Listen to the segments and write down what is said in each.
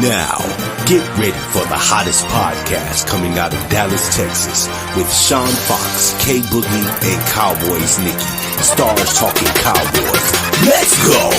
Now, get ready for the hottest podcast coming out of Dallas, Texas, with Sean Fox, K Boogie, and Cowboys Nikki. Stars talking Cowboys. Let's go!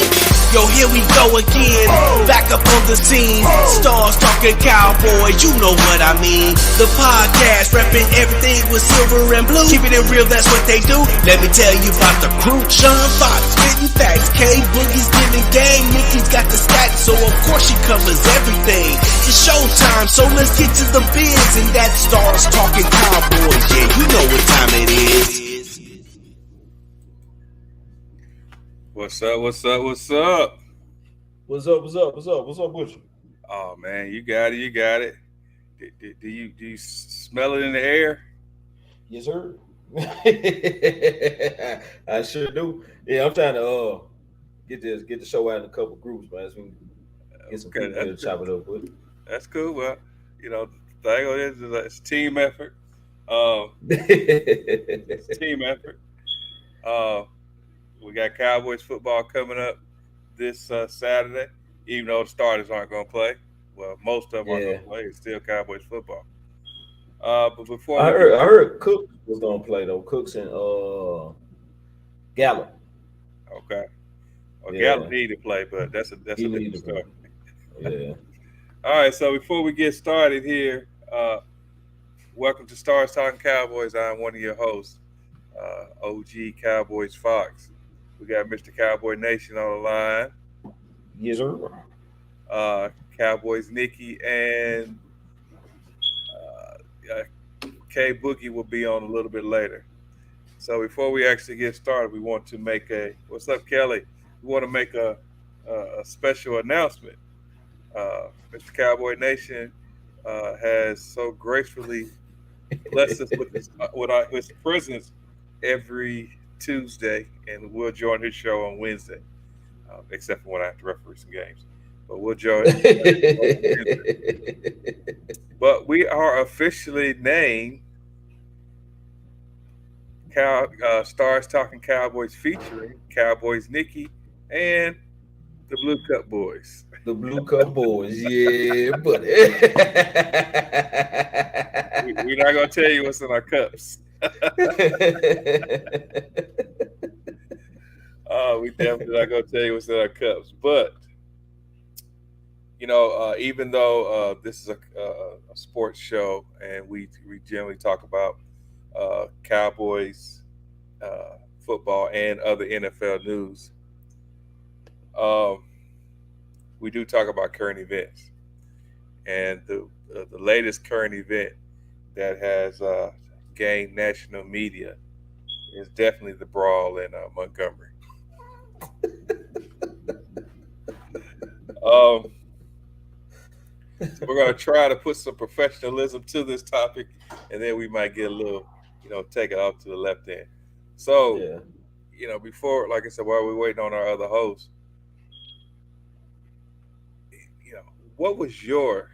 Yo, here we go again, back up on the scene. Stars talking Cowboys, you know what I mean. The podcast, repping everything with silver and blue. Keeping it real, that's what they do. Let me tell you about the crew. Sean Fox, spitting facts. K Boogie's giving game. Nikki's got the stats, so of course she covers everything. It's showtime, so let's get to the biz. And that Stars talking Cowboys, yeah, you know what time it is. What's up? What's up with you? Oh man, you got it. Do you smell it in the air? Yes, sir. I sure do. Yeah, I'm trying to get the show out in a couple groups, man. So we can get some people to chop it up with. That's cool. Well, you know, the thing on this is it's a team effort. It's a team effort. We got Cowboys football coming up this Saturday, even though the starters aren't going to play. Well, most of them aren't going to play. It's still Cowboys football. But before I heard Cooks was going to play though. Cooks and Gallup. Okay. Well, Gallup need to play, but that's a different story. Yeah. All right. So before we get started here, welcome to Stars Talking Cowboys. I'm one of your hosts, OG Cowboys Fox. We got Mr. Cowboy Nation on the line. Yes, sir. Cowboys Nikki and K Boogie will be on a little bit later. So before we actually get started, we want to make what's up, Kelly? We want to make a special announcement. Mr. Cowboy Nation has so gracefully blessed us with his presence every Tuesday, and we'll join his show on Wednesday, except for when I have to referee some games. But we'll join. But we are officially named Stars Talking Cowboys, featuring Cowboys Nikki and the Blue Cup Boys. The Blue Cup Boys, yeah, buddy. We're not gonna tell you what's in our cups. We definitely not gonna tell you what's in our cups, but you know, even though this is a sports show and we generally talk about Cowboys football and other NFL news, we do talk about current events, and the latest current event that has gained national media is definitely the brawl in Montgomery. So we're going to try to put some professionalism to this topic, and then we might get a little, take it off to the left end. So, before, like I said, while we're waiting on our other host, what was your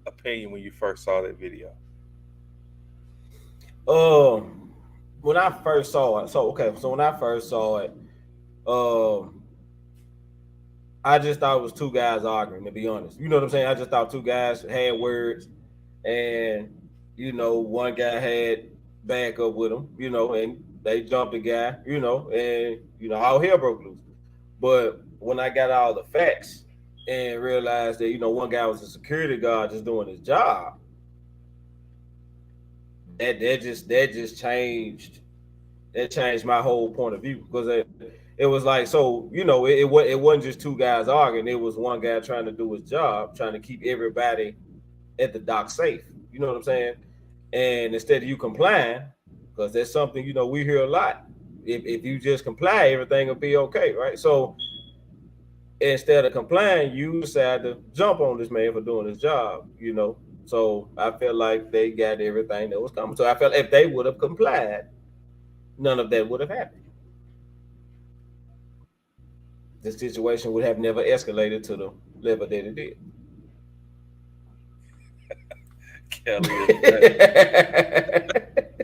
opinion when you first saw that video? When I first saw it, when I first saw it, I just thought it was two guys arguing, to be honest. You know what I'm saying? I just thought two guys had words, and one guy had backup with him, and they jumped the guy, and all hell broke loose. But when I got all the facts and realized that one guy was a security guard just doing his job, that just changed my whole point of view, because it was like, so it wasn't just two guys arguing. It was one guy trying to do his job, trying to keep everybody at the dock safe. You know what I'm saying? And instead of you complying, because that's something we hear a lot. If you just comply, everything will be okay, right? So instead of complying, you decide to jump on this man for doing his job, So I feel like they got everything that was coming. So I felt if they would have complied, none of that would have happened. The situation would have never escalated to the level that it did. Kelly,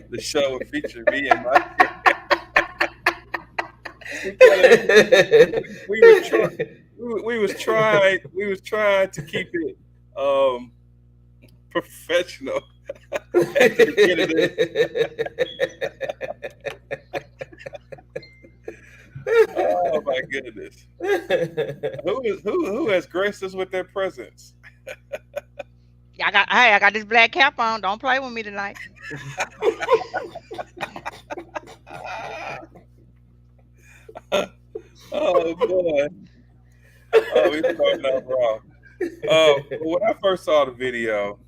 the show would feature me and my we was trying to keep it professional at the beginning of Oh my goodness. Who has graced us with their presence? I got this black cap on. Don't play with me tonight. Oh boy. Oh, we starting out wrong. When I first saw the video,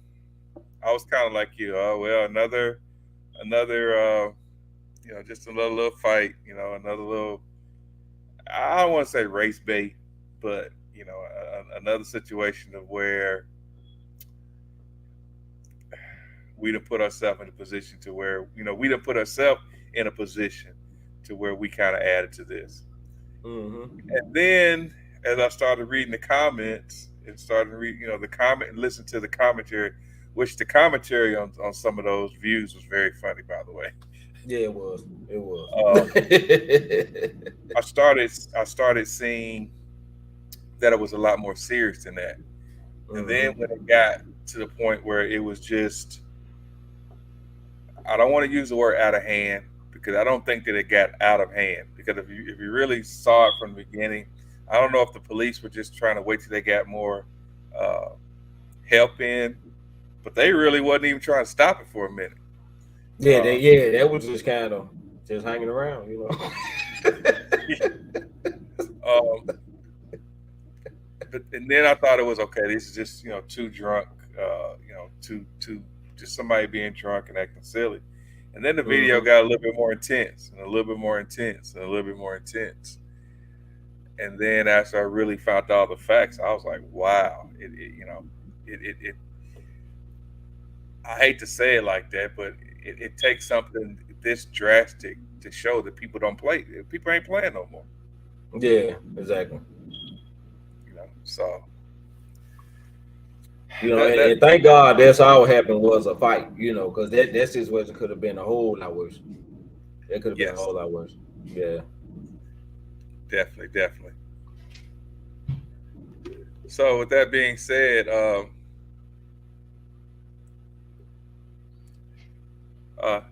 I was kind of like you. Oh well, another, just another little fight. Another little. I don't want to say race bait, but another situation of where we done put ourselves in a position to where we done put ourselves in a position to where we kind of added to this. Mm-hmm. And then as I started reading the comments and started reading, the comment and listen to the commentary, which the commentary on some of those views was very funny, by the way. Yeah, it was. It was. I started seeing that it was a lot more serious than that. And then when it got to the point where it was just, I don't want to use the word out of hand, because I don't think that it got out of hand. Because if you really saw it from the beginning, I don't know if the police were just trying to wait till they got more help in, but they really wasn't even trying to stop it for a minute. Yeah, that was just kind of just hanging around, But and then I thought it was okay. This is just too drunk, too just somebody being drunk and acting silly. And then the video got a little bit more intense and a little bit more intense and a little bit more intense. And then after I really found all the facts, I was like, wow, it I hate to say it like that, but it takes something this drastic to show that people don't play. People ain't playing no more. Yeah, exactly. So. And thank God that's all happened was a fight, because that situation could have been a whole lot worse. It could have been a whole lot worse. Yeah. Definitely. So with that being said,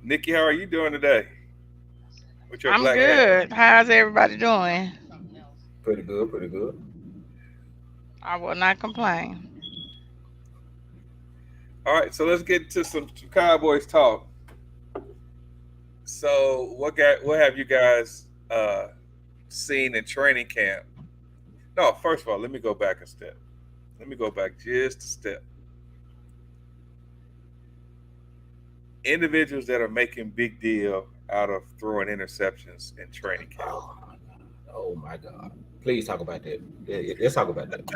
Nikki, how are you doing today? With your I'm black good. How's everybody doing? Pretty good. I will not complain. All right, so let's get to some Cowboys talk. So what have you guys seen in training camp? No, first of all, let me go back a step. Let me go back just a step. Individuals that are making big deal out of throwing interceptions in training camp. Oh my God. Please talk about that. Yeah, let's talk about that.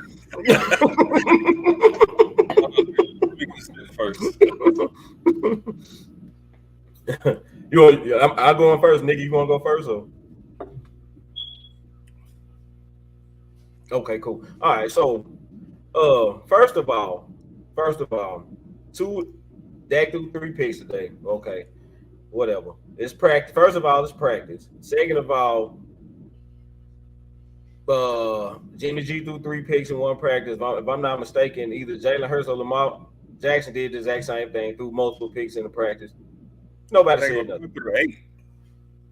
First. I'm going first. Nikki, you want to go first? Or? Okay, cool. All right, so first of all, Dak threw 3 picks today. Okay, whatever. It's practice. First of all, it's practice. Second of all, Jimmy G threw 3 picks in one practice. If I'm not mistaken, either Jalen Hurts or Lamar Jackson did the exact same thing, threw multiple picks in the practice. Nobody said nothing. Threw 8.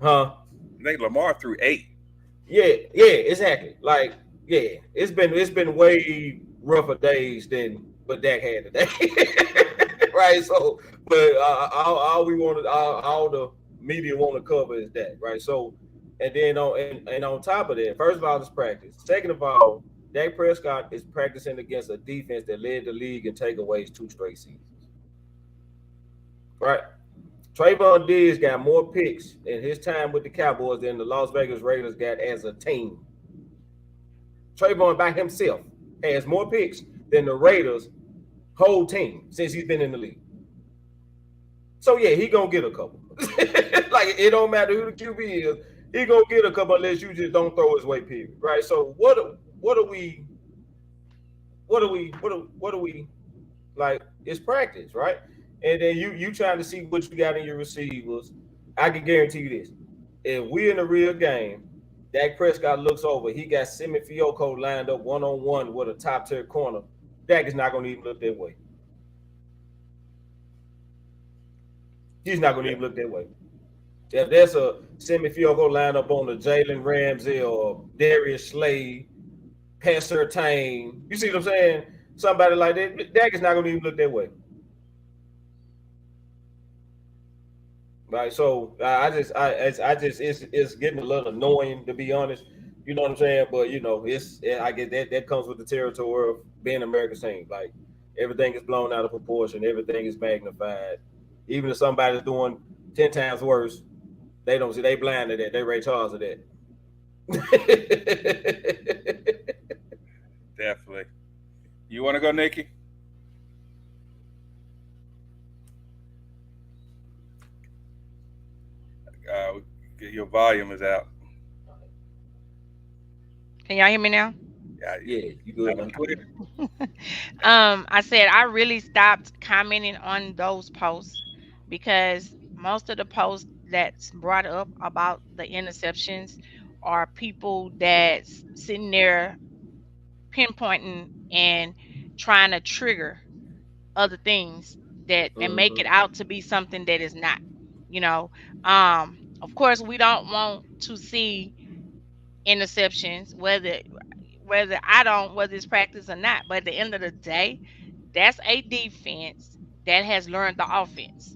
Huh? I think Lamar threw 8. Yeah, exactly. Like, yeah, it's been way rougher days than what Dak had today. Right? So, but all we wanted, all the media want to cover is that, right? So, and then on top of that, first of all, it's practice. Second of all, Dak Prescott is practicing against a defense that led the league in takeaways 2 straight seasons. Right? Trayvon Diggs got more picks in his time with the Cowboys than the Las Vegas Raiders got as a team. Trayvon by himself has more picks than the Raiders' whole team since he's been in the league. So yeah, he gonna get a couple. Like, it don't matter who the QB is, he gonna get a couple unless you just don't throw his way, period. Right? So what are we like? It's practice, right? And then you trying to see what you got in your receivers. I can guarantee you this: if we're in a real game Dak Prescott looks over. He got Simi Fioco lined up one-on-one with a top-tier corner. Dak is not going to even look that way. He's not going to even look that way. If there's a Simi Fioco lined up on the Jalen Ramsey or Darius Slade, Pat Surtain, you see what I'm saying? Somebody like that, Dak is not going to even look that way. Right, so I just, it's getting a little annoying, to be honest. You know what I'm saying? But I get that comes with the territory of being America's team. Like everything is blown out of proportion, everything is magnified. Even if somebody's doing 10 times worse, they don't see, they blind to that. They Ray Charles of that. Definitely. You want to go, Nikki? Your volume is out. Can y'all hear me now? Yeah, you good. I said I really stopped commenting on those posts because most of the posts that's brought up about the interceptions are people that's sitting there pinpointing and trying to trigger other things that and make it out to be something that is not. You know, of course we don't want to see interceptions, whether it's practice or not. But at the end of the day, that's a defense that has learned the offense.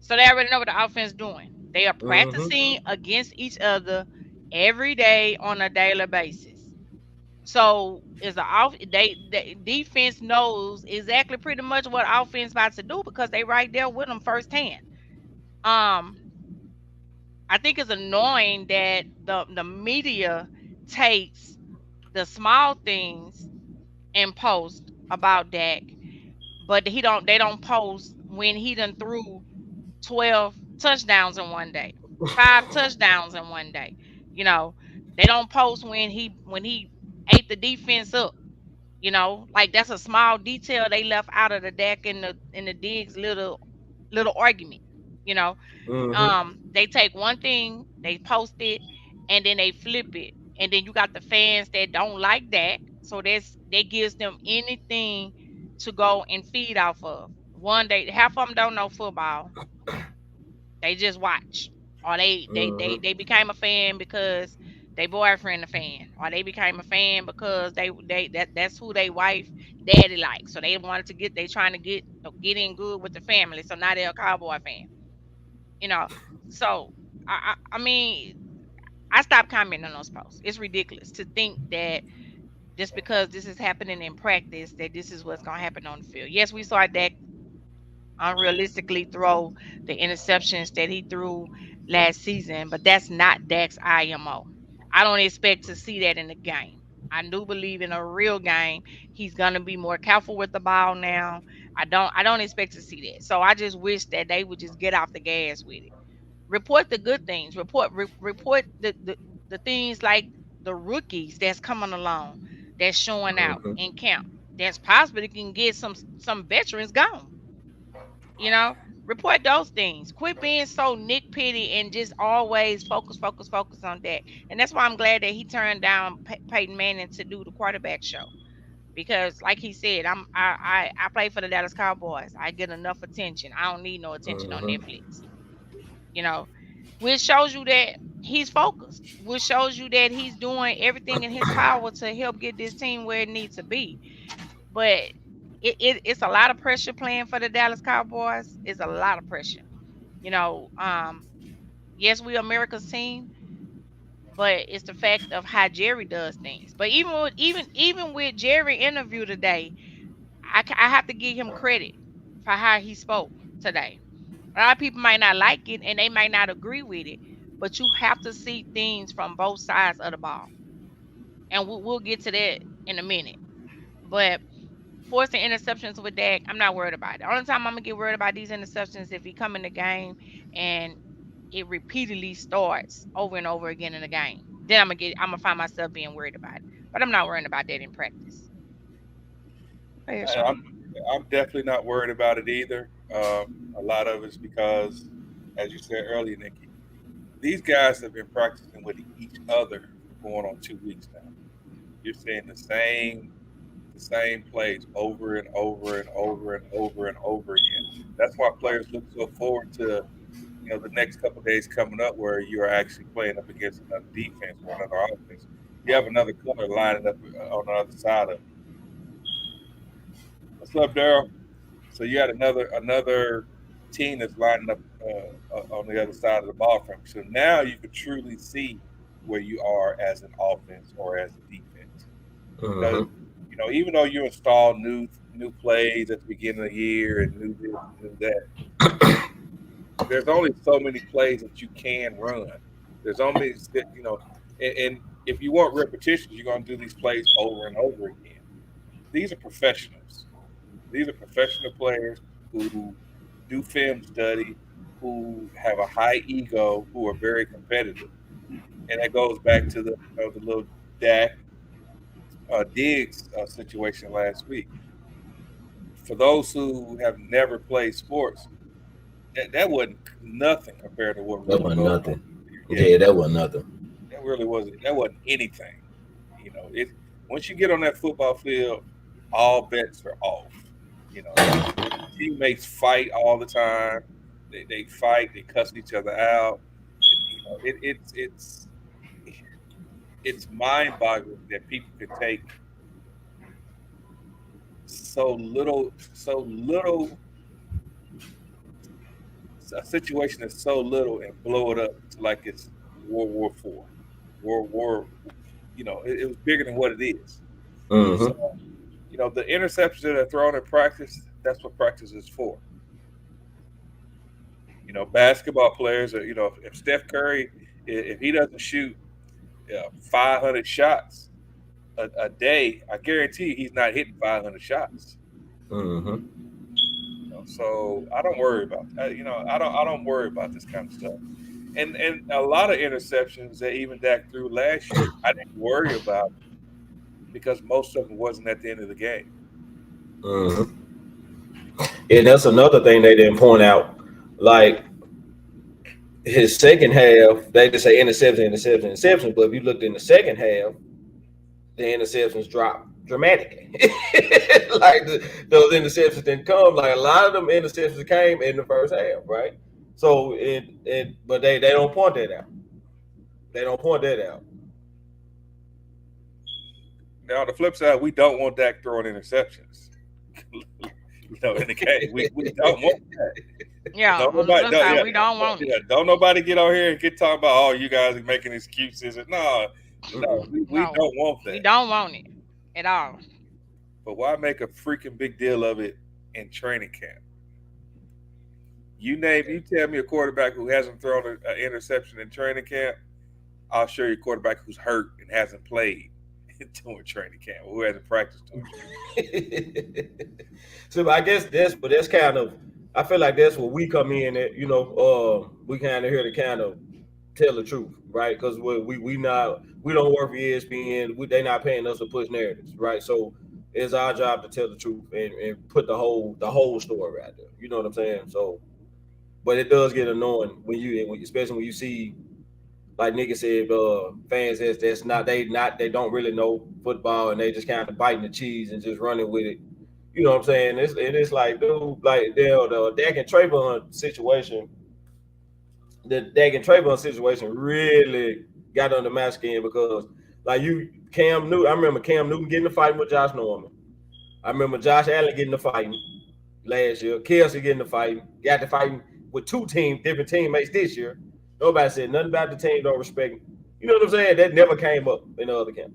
So they already know what the offense is doing. They are practicing against each other every day on a daily basis. So is the defense knows exactly pretty much what offense about to do because they right there with them firsthand. Um, I think it's annoying that the media takes the small things and post about Dak, but they don't post when he done threw 12 touchdowns in one day, 5 touchdowns in one day. You know, they don't post when he ate the defense up. Like that's a small detail they left out of the Dak in the Diggs little argument. You know, they take one thing, they post it, and then they flip it, and then you got the fans that don't like that, so that gives them anything to go and feed off of. One, day half of them don't know football, they just watch, or they became a fan because they boyfriend a fan, or they became a fan because that's who they wife daddy like, so they wanted to they trying to get in good with the family, so now they're a Cowboy fan. you know so I mean, I stopped commenting on those posts. It's ridiculous to think that just because this is happening in practice, that this is what's gonna happen on the field. Yes, we saw Dak unrealistically throw the interceptions that he threw last season, but that's not Dak's IMO. I don't expect to see that in the game. I do believe in a real game, he's gonna be more careful with the ball now. I don't expect to see that. So I just wish that they would just get off the gas with it. Report the good things. Report the things like the rookies that's coming along, that's showing out in camp. That's possible can get some veterans gone. You know, report those things. Quit being so nitpicky and just always focus on that. And that's why I'm glad that he turned down Peyton Manning to do the quarterback show, because, like he said, I play for the Dallas Cowboys. I get enough attention. I don't need no attention on Netflix. You know, which shows you that he's focused. Which shows you that he's doing everything in his power to help get this team where it needs to be. But it's a lot of pressure playing for the Dallas Cowboys. It's a lot of pressure. You know, yes, we America's team, but it's the fact of how Jerry does things. But even with Jerry interview today, I have to give him credit for how he spoke today. A lot of people might not like it and they might not agree with it, but you have to see things from both sides of the ball. And we'll get to that in a minute. But forcing interceptions with Dak, I'm not worried about it. The only time I'm gonna get worried about these interceptions if he come in the game and it repeatedly starts over and over again in the game. Then I'm gonna find myself being worried about it. But I'm not worrying about that in practice. Hey, I'm definitely not worried about it either. A lot of it's because, as you said earlier, Nikki, these guys have been practicing with each other going on 2 weeks now. You're seeing the same plays over and over and over and over and over again. That's why players look so forward to the next couple of days coming up, where you are actually playing up against another defense or another offense. You have another color lining up on the other side of it. What's up, Daryl? So you had another team that's lining up on the other side of the ball frame. So now you can truly see where you are as an offense or as a defense. Because, even though you install new plays at the beginning of the year and new this and new that, there's only so many plays that you can run. There's only, and if you want repetitions, you're going to do these plays over and over again. These are professionals. These are professional players who do film study, who have a high ego, who are very competitive. And that goes back to the little Dak Diggs situation last week. For those who have never played sports, that wasn't nothing compared to what that wasn't nothing. Yeah, that wasn't nothing. That really wasn't. That wasn't anything. Once you get on that football field, all bets are off. Teammates fight all the time. They fight. They cuss each other out. It's mind-boggling that people can take so little, a situation that's so little and blow it up to like it's World War IV, World War. It was bigger than what it is. So, the interceptions that are thrown in practice, that's what practice is for. Basketball players are, if Steph Curry, if he doesn't shoot 500 shots a day, I guarantee you he's not hitting 500 shots. So I don't worry about that. I don't worry about this kind of stuff. And a lot of interceptions that even Dak threw last year, I didn't worry about because most of them wasn't at the end of the game. And that's another thing they didn't point out. Like his second half, they just say interception. But if you looked in the second half, the interceptions dropped dramatically. Like those interceptions didn't come. Like a lot of them interceptions came in the first half, right? So but they don't point that out. They don't point that out. Now on the flip side, we don't want Dak throwing interceptions. In the game, we don't want that. Yeah, we don't want it. Don't nobody get on here and get talking about, oh, you guys are making excuses. No, we don't want that. We don't want it at all. But why make a freaking big deal of it in training camp? You tell me a quarterback who hasn't thrown an interception in training camp, I'll show you a quarterback who's hurt and hasn't played during training camp, or who hasn't practiced doing. So I guess that's kind of, I feel like that's where we come in at, we kind of here to kind of tell the truth, right? Because we don't work for ESPN. They're not paying us to push narratives, right? So it's our job to tell the truth and put the whole story out there. You know what I'm saying? So, but it does get annoying especially when you see, like Nikki said, fans they don't really know football and they just kind of biting the cheese and just running with it. You know what I'm saying? It's like, dude, like the Dak and Trayvon situation. The Dak and Trayvon situation really got under my skin because, like Cam Newton. I remember Cam Newton getting a fight with Josh Norman. I remember Josh Allen getting a fight last year. Kelsey getting a fight. Got to fighting with different teammates this year. Nobody said nothing about the team. Don't respect him. You know what I'm saying? That never came up in the other camp.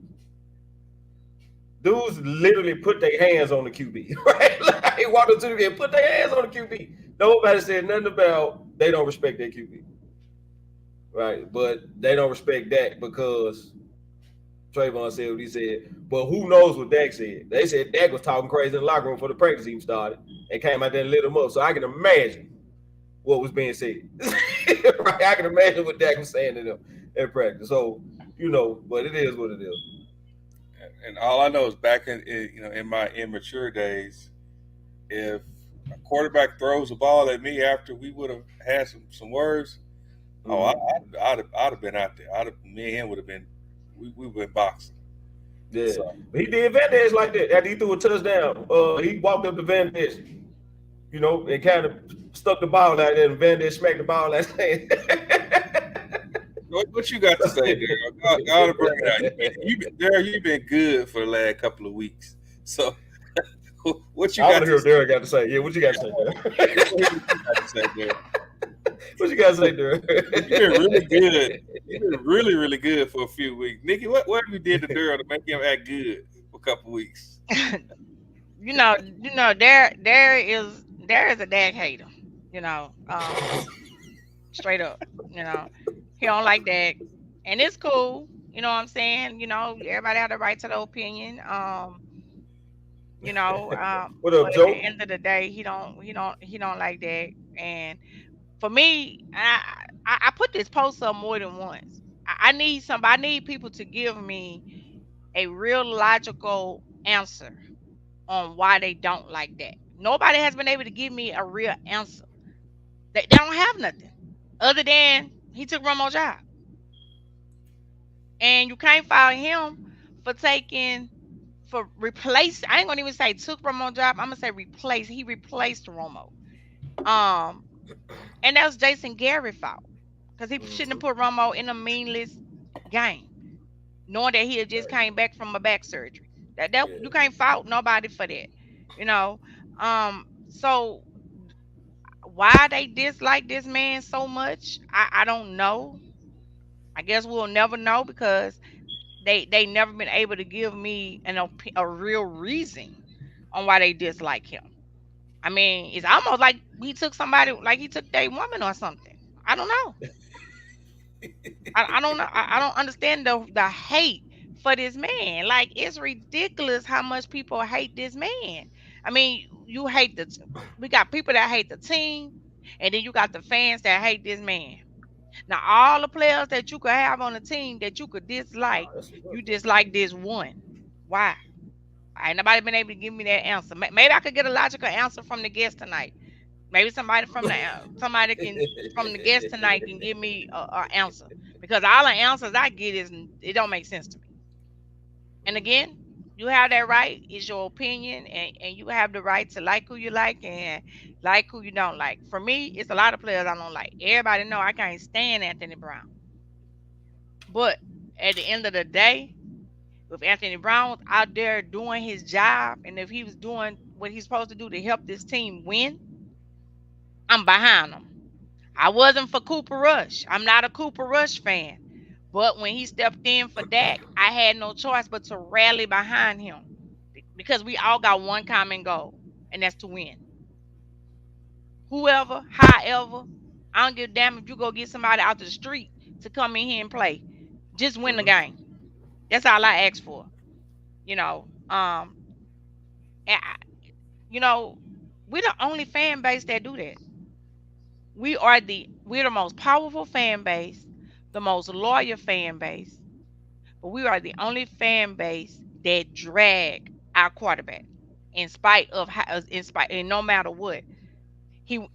Dudes literally put their hands on the QB, right? Like they walked up to the game, put their hands on the QB. Nobody said nothing about they don't respect their QB, right? But they don't respect Dak because Trayvon said what he said. But who knows what Dak said? They said Dak was talking crazy in the locker room before the practice even started and came out there and lit him up. So I can imagine what was being said. Right? I can imagine what Dak was saying to them in practice. So, but it is what it is. And all I know is back in my immature days, if a quarterback throws a ball at me after we would have had some words, I'd have been out there. Me and him would have been we've been boxing. Yeah, So, but he did Van Ness like that. After he threw a touchdown, he walked up to Van Ness, and kind of stuck the ball out there, and Van Ness smacked the ball out there. what you got to say, Daryl? Gotta bring it out. Daryl, you've been good for the last couple of weeks. So, what you I got want to hear to what Daryl got to say. Yeah, what you got to say, Daryl? What you got to say, Daryl? You've been really good. You've been really, really good for a few weeks. Nikki, what have you did to Daryl to make him act good for a couple of weeks? There is a Dak hater. You know, straight up. He don't like Dak, and it's cool. You know what I'm saying? Everybody have the right to their opinion. What up, But at the Joe? end of the day, he don't like that. And for me, I put this post up more than once. I need people to give me a real logical answer on why they don't like that. Nobody has been able to give me a real answer. They don't have nothing other than he took Romo's job, and you can't fire him for taking for replace. I ain't gonna even say took Romo's job. I'm gonna say replace. He replaced Romo. Um, and that was Jason Garrett's fault because he shouldn't have put Romo in a meaningless game, knowing that he had just came back from a back surgery. That you can't fault nobody for that, you know. So why they dislike this man so much, I don't know. I guess we'll never know because they never been able to give me a real reason on why they dislike him. I mean, it's almost like he took their woman or something. I don't know. I don't know. I don't understand the hate for this man. Like, it's ridiculous how much people hate this man. I mean, you hate we got people that hate the team, and then you got the fans that hate this man. Now, all the players that you could have on the team that you could dislike, you dislike this one. Why? Ain't nobody been able to give me that answer. Maybe I could get a logical answer from the guest tonight. Maybe somebody can from the guest tonight can give me a answer, because all the answers I get it don't make sense to me. And again, you have that right. It's your opinion, and you have the right to like who you like and like who you don't like. For me, it's a lot of players I don't like. Everybody know I can't stand Anthony Brown. But at the end of the day, if Anthony Brown was out there doing his job, and if he was doing what he's supposed to do to help this team win, I'm behind him. I wasn't for Cooper Rush. I'm not a Cooper Rush fan. But when he stepped in for Dak, I had no choice but to rally behind him, because we all got one common goal, and that's to win. Whoever, however, I don't give a damn if you go get somebody out the street to come in here and play. Just win the game. That's all I ask for. You know, and we're the only fan base that do that. We're the most powerful fan base, the most loyal fan base, but we are the only fan base that drag our quarterback and no matter what. He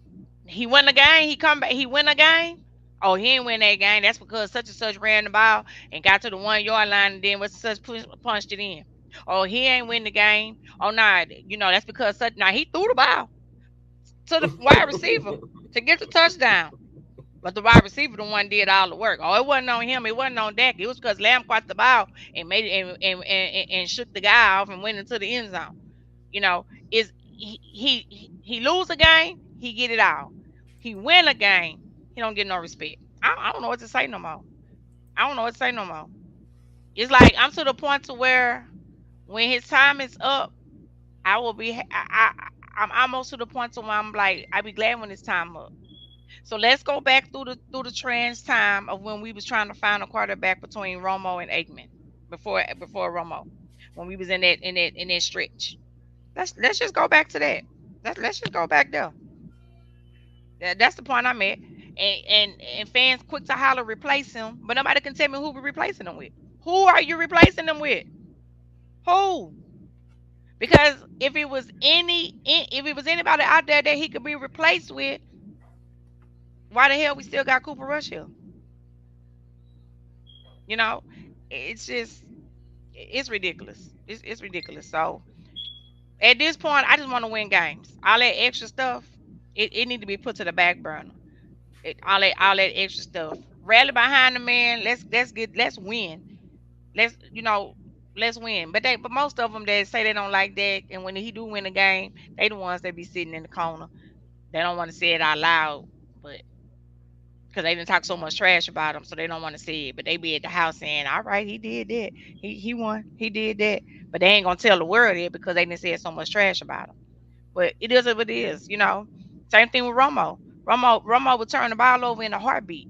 he win the game, he come back, he win a game. Oh, he didn't win that game. That's because such and such ran the ball and got to the 1 yard line, and then was such punched it in. Oh, he ain't win the game. Oh, nah, that's because such. Now he threw the ball to the wide receiver to get the touchdown. But the wide receiver, the one did all the work. Oh, it wasn't on him. It wasn't on Dak. It was because Lamb caught the ball and made it and shook the guy off and went into the end zone. Is he lose a game, he get it all. He win a game, he don't get no respect. I don't know what to say no more. I don't know what to say no more. It's like I'm to the point to where when his time is up, I will be. I'm almost to the point to where I'm like, I'll be glad when it's time up. So let's go back through the trans time of when we was trying to find a quarterback between Romo and Aikman before Romo, when we was in that stretch. Let's just go back to that. Let's just go back there. That's the point I'm at. And fans quick to holler replace him, but nobody can tell me who we're replacing him with. Who are you replacing him with? Who? Because if it was anybody out there that he could be replaced with, why the hell we still got Cooper Rush here? it's just it's ridiculous. It's ridiculous. So at this point, I just want to win games. All that extra stuff, it need to be put to the back burner. All that extra stuff. Rally behind the man. Let's win. Let's win. But most of them that say they don't like that, and when he do win a game, they the ones that be sitting in the corner. They don't want to say it out loud, but because they didn't talk so much trash about him, so they don't want to say it. But they be at the house saying, "All right, he did that. He won. He did that." But they ain't gonna tell the world it because they didn't say so much trash about him. But it is what it is. Same thing with Romo. Romo would turn the ball over in a heartbeat,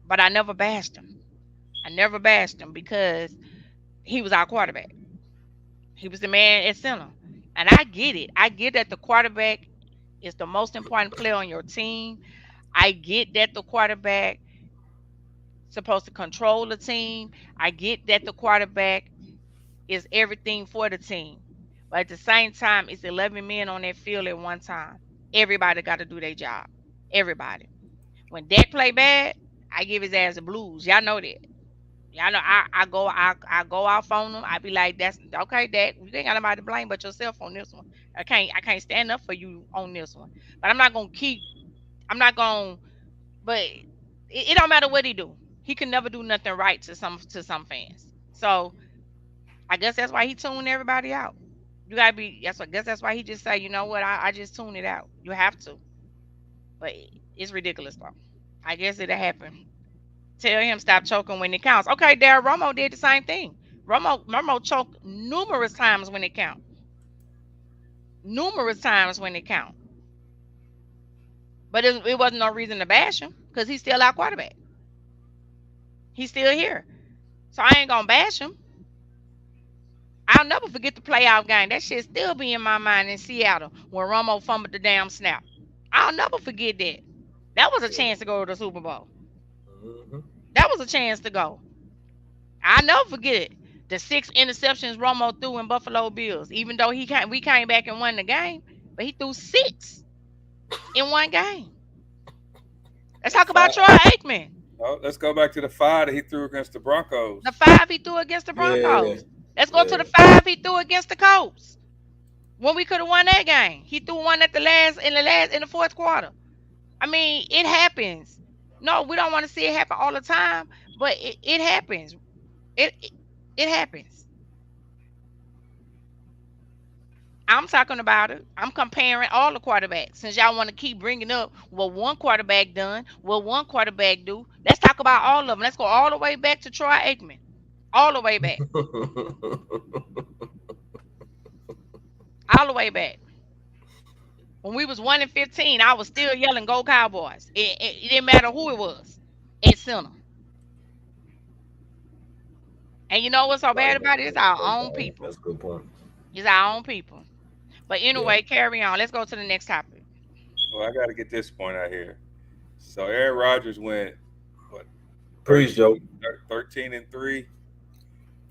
but I never bashed him. I never bashed him because he was our quarterback. He was the man at center. And I get it. I get that the quarterback is the most important player on your team. I get that the quarterback supposed to control the team. I get that the quarterback is everything for the team. But at the same time, it's 11 men on that field at one time. Everybody got to do their job. Everybody. When Dak play bad, I give his ass the blues. Y'all know that. Y'all know I go off on them. I be like, that's okay, Dak. You ain't got nobody to blame but yourself on this one. I can't stand up for you on this one. But I'm not gonna but it don't matter what he do. He can never do nothing right to some fans. So I guess that's why he tuned everybody out. You gotta be. I guess that's why he just say, you know what? I just tune it out. You have to. But it's ridiculous though. I guess it'll happen. Tell him stop choking when it counts. Okay, Darryl Romo did the same thing. Romo choked numerous times when it count. Numerous times when it count. But it wasn't no reason to bash him because he's still our quarterback. He's still here. So I ain't gonna bash him. I'll never forget the playoff game. That shit still be in my mind in Seattle when Romo fumbled the damn snap. I'll never forget that. That was a chance to go to the Super Bowl. Mm-hmm. That was a chance to go. I'll never forget it. The 6 interceptions Romo threw in Buffalo Bills. Even though we came back and won the game, but he threw 6 in one game. Let's talk about Troy Aikman. Oh, let's go back to the 5 that he threw against the Broncos. The 5 he threw against the Broncos. Yeah. Let's go to the 5 he threw against the Colts. When we could have won that game. He threw one in the fourth quarter. I mean, it happens. No, we don't want to see it happen all the time, but it happens. It happens. I'm talking about it. I'm comparing all the quarterbacks. Since y'all want to keep bringing up what one quarterback done, what one quarterback do, let's talk about all of them. Let's go all the way back to Troy Aikman. All the way back. All the way back. When we was 1-15, I was still yelling, "Go Cowboys!" It didn't matter who it was. At center. And you know what's so bad about it? It's our own people. That's a good point. It's our own people. But anyway, carry on. Let's go to the next topic. Well, I got to get this point out here. So Aaron Rodgers went what? Preach, Joe. 13-3,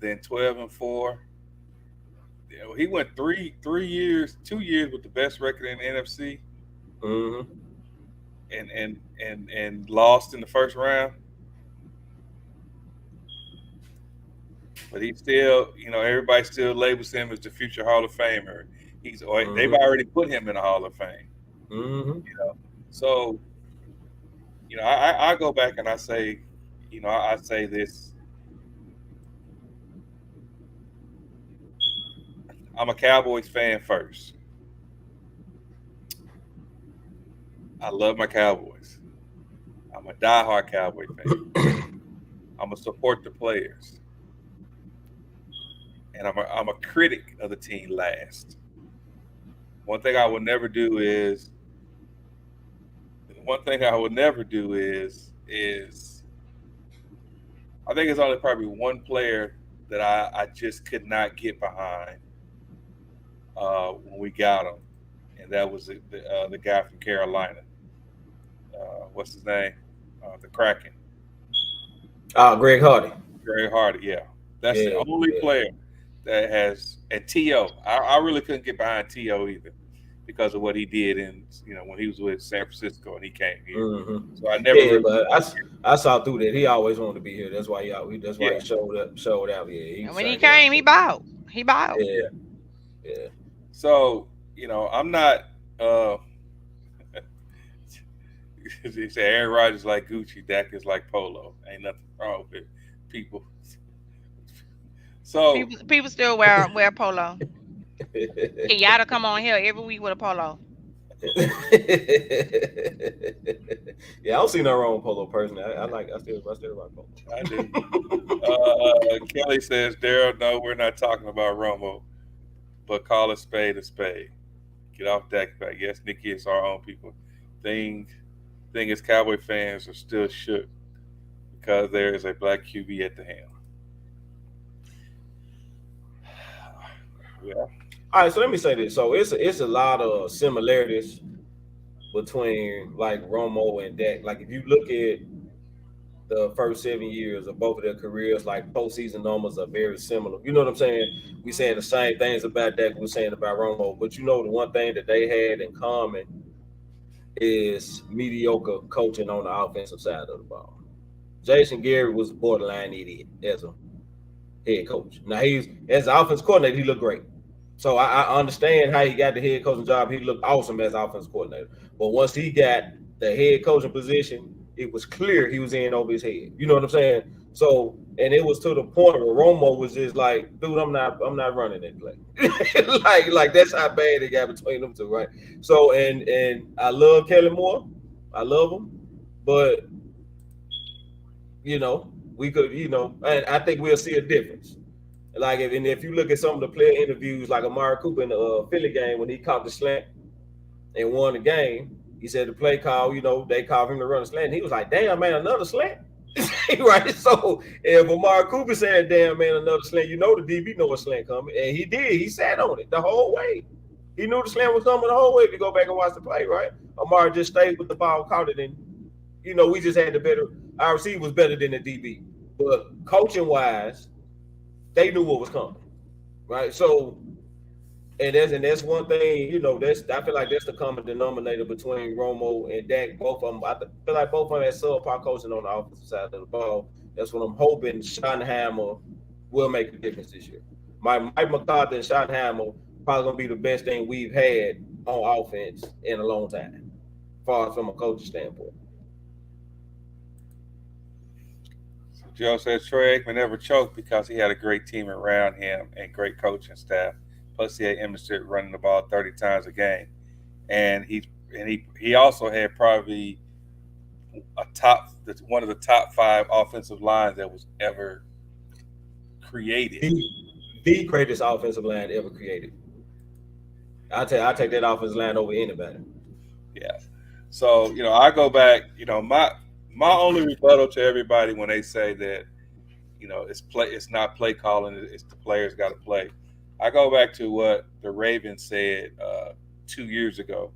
then 12-4. Yeah, he went 2 years with the best record in the NFC, Mm-hmm. and lost in the first round. But he still, everybody still labels him as the future Hall of Famer. They've already put him in the Hall of Fame. Mm-hmm. So, I go back and I say, I say this. I'm a Cowboys fan first. I love my Cowboys. I'm a diehard Cowboy fan. I'm gonna support the players, and I'm a critic of the team last. One thing I would never do is I think it's only probably one player that I just could not get behind when we got him, and that was the guy from Carolina. What's his name? The Kraken. Greg Hardy. Greg Hardy, yeah. That's the only player that has. And T.O. I really couldn't get behind T.O. either. because of what he did in when he was with San Francisco and he came here. Mm-hmm. So I never Yeah, really. but I saw through that. He always wanted to be here. That's why That's why Yeah. he showed out. Yeah, he And was when he trying to get out came, he there. bowed. He bowed. Yeah, yeah. So I'm not. He said Aaron Rodgers like Gucci, Dak is like Polo. Ain't nothing wrong with people. So People still wear polo. Kenyatta come on here every week with a polo. Yeah, I don't see no wrong with polo personally. I still rock polo. I do. Kelly says, Daryl, no, we're not talking about Romo, but call a spade a spade. Get off Dak back. Yes, Nikki, it's our own people. Thing is, Cowboy fans are still shook because there is a black QB at the helm. Yeah. All right, so let me say this. So it's a lot of similarities between like Romo and Dak. Like if you look at the first 7 years of both of their careers, like postseason numbers are very similar. You know what I'm saying? We saying the same things about Dak we're saying about Romo, but the one thing that they had in common is mediocre coaching on the offensive side of the ball. Jason Garrett was a borderline idiot as a head coach. Now he's as an offensive coordinator, he looked great. So I understand how he got the head coaching job. He looked awesome as offensive coordinator. But once he got the head coaching position, it was clear he was in over his head. You know what I'm saying? So, and it was to the point where Romo was just like, dude, I'm not running that play. like that's how bad it got between them two, right? So, and I love Kelly Moore. I love him. But, we could, and I think we'll see a difference. Like if you look at some of the player interviews, like Amari Cooper in the Philly game when he caught the slant and won the game, he said the play call, they called him to run a slant. And he was like, "Damn man, another slant." Right. So if Amari Cooper said, "Damn man, another slant," the DB know a slant coming, and he did. He sat on it the whole way. He knew the slant was coming the whole way. If you go back and watch the play, right? Amari just stayed with the ball, caught it, and we just had the better. Our receiver was better than the DB, but coaching wise, they knew what was coming, right? So, and that's one thing, I feel like that's the common denominator between Romo and Dak. Both of them, I feel like both of them had subpar coaching on the offensive side of the ball. That's what I'm hoping Schottenheimer will make a difference this year. Mike McCarthy and Schottenheimer probably gonna be the best thing we've had on offense in a long time, as far as from a coaching standpoint. Joe says Troy Aikman never choked because he had a great team around him and great coaching staff. Plus, he had Emerson running the ball 30 times a game, and he also had probably one of the top 5 offensive lines that was ever created. The greatest offensive line ever created. I take that offensive line over anybody. Yeah. So I go back. My only rebuttal to everybody when they say that, it's not play calling, it's the players got to play. I go back to what the Ravens said 2 years ago,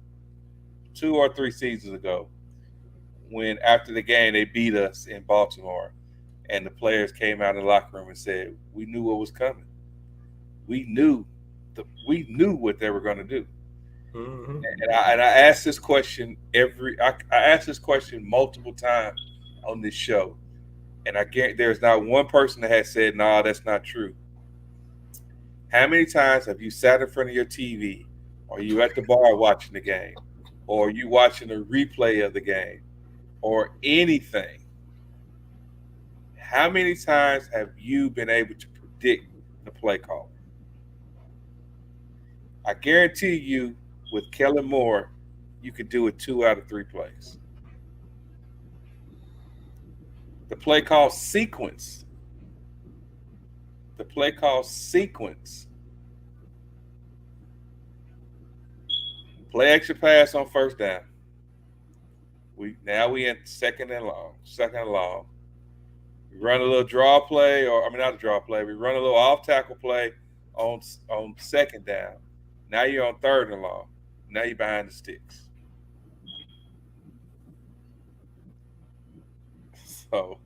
2 or 3 seasons ago, when after the game they beat us in Baltimore, and the players came out in the locker room and said, "We knew what was coming. We knew what they were going to do." Mm-hmm. And I asked this question I asked this question multiple times on this show, and I guarantee there's not one person that has said, "Nah, that's not true." How many times have you sat in front of your TV, or you at the bar watching the game, or you watching a replay of the game, or anything? How many times have you been able to predict the play call? I guarantee you, with Kellen Moore, you could do it 2 out of 3 plays. The play call sequence. Play extra pass on first down. We in second and long. We run a little draw play, not a draw play. We run a little off tackle play on second down. Now you're on third and long. Now you're behind the sticks. So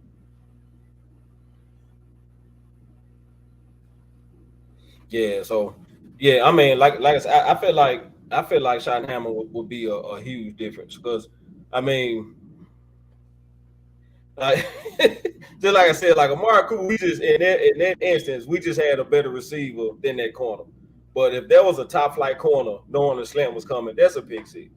yeah, I mean, like I said, I feel like I feel like Schottenheimer would be a huge difference because, I mean, like, just like I said, like Amari Cooper, we just in that instance, we just had a better receiver than that corner. But if there was a top flight corner, knowing the slant was coming, that's a pick six.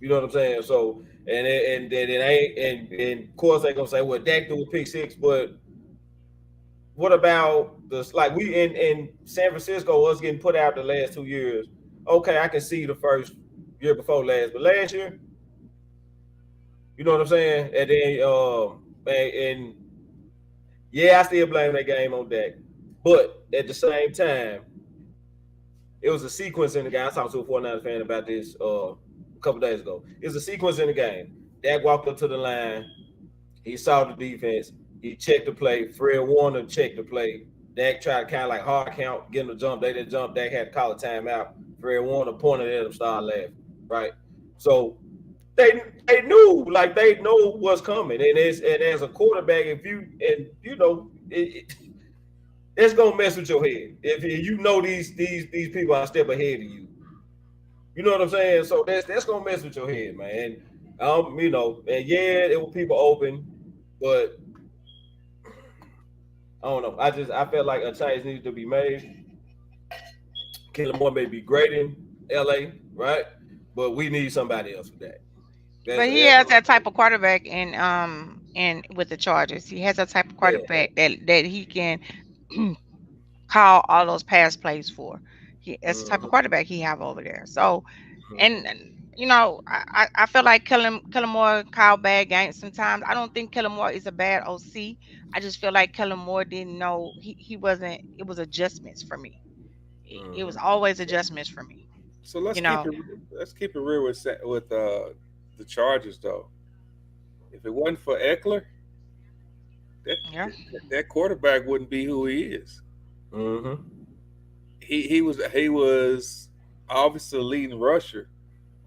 You know what I'm saying? So and it ain't and of course they gonna say, well, Dak threw a pick six, but what about the like we in San Francisco us getting put out the last 2 years? Okay, I can see the first year before last, but last year, you know what I'm saying? And then and yeah, I still blame that game on Dak, but at the same time, it was a sequence in the game. I talked to a 49 fan about this a couple days ago. It was a sequence in the game. Dak walked up to the line. He saw the defense. He checked the play. Fred Warner checked the play. Dak tried to kind of like hard count, get him to jump. They didn't jump. Dak had to call a timeout. Fred Warner pointed at him, started laughing. Right. So they knew, like they know what's coming. And as a quarterback, if you know it's gonna mess with your head. If you know these people are a step ahead of you. You know what I'm saying? So that's gonna mess with your head, man. You know, and yeah, it was people open, but I don't know. I felt like a change needed to be made. Kellen Moore may be great in LA, right? But we need somebody else for that. But he has that type of quarterback and with the Chargers. He has that type of quarterback that he can call all those pass plays for. That's the type of quarterback he have over there. So and you know, I feel like Kellen Moore called bad games sometimes. I don't think Kellen Moore is a bad OC. I just feel like Kellen Moore didn't know he wasn't. It was adjustments for me. It was always adjustments for me. So let's keep it real with the Chargers though. If it wasn't for Eckler, that quarterback wouldn't be who he is. Mm-hmm. He was obviously the leading rusher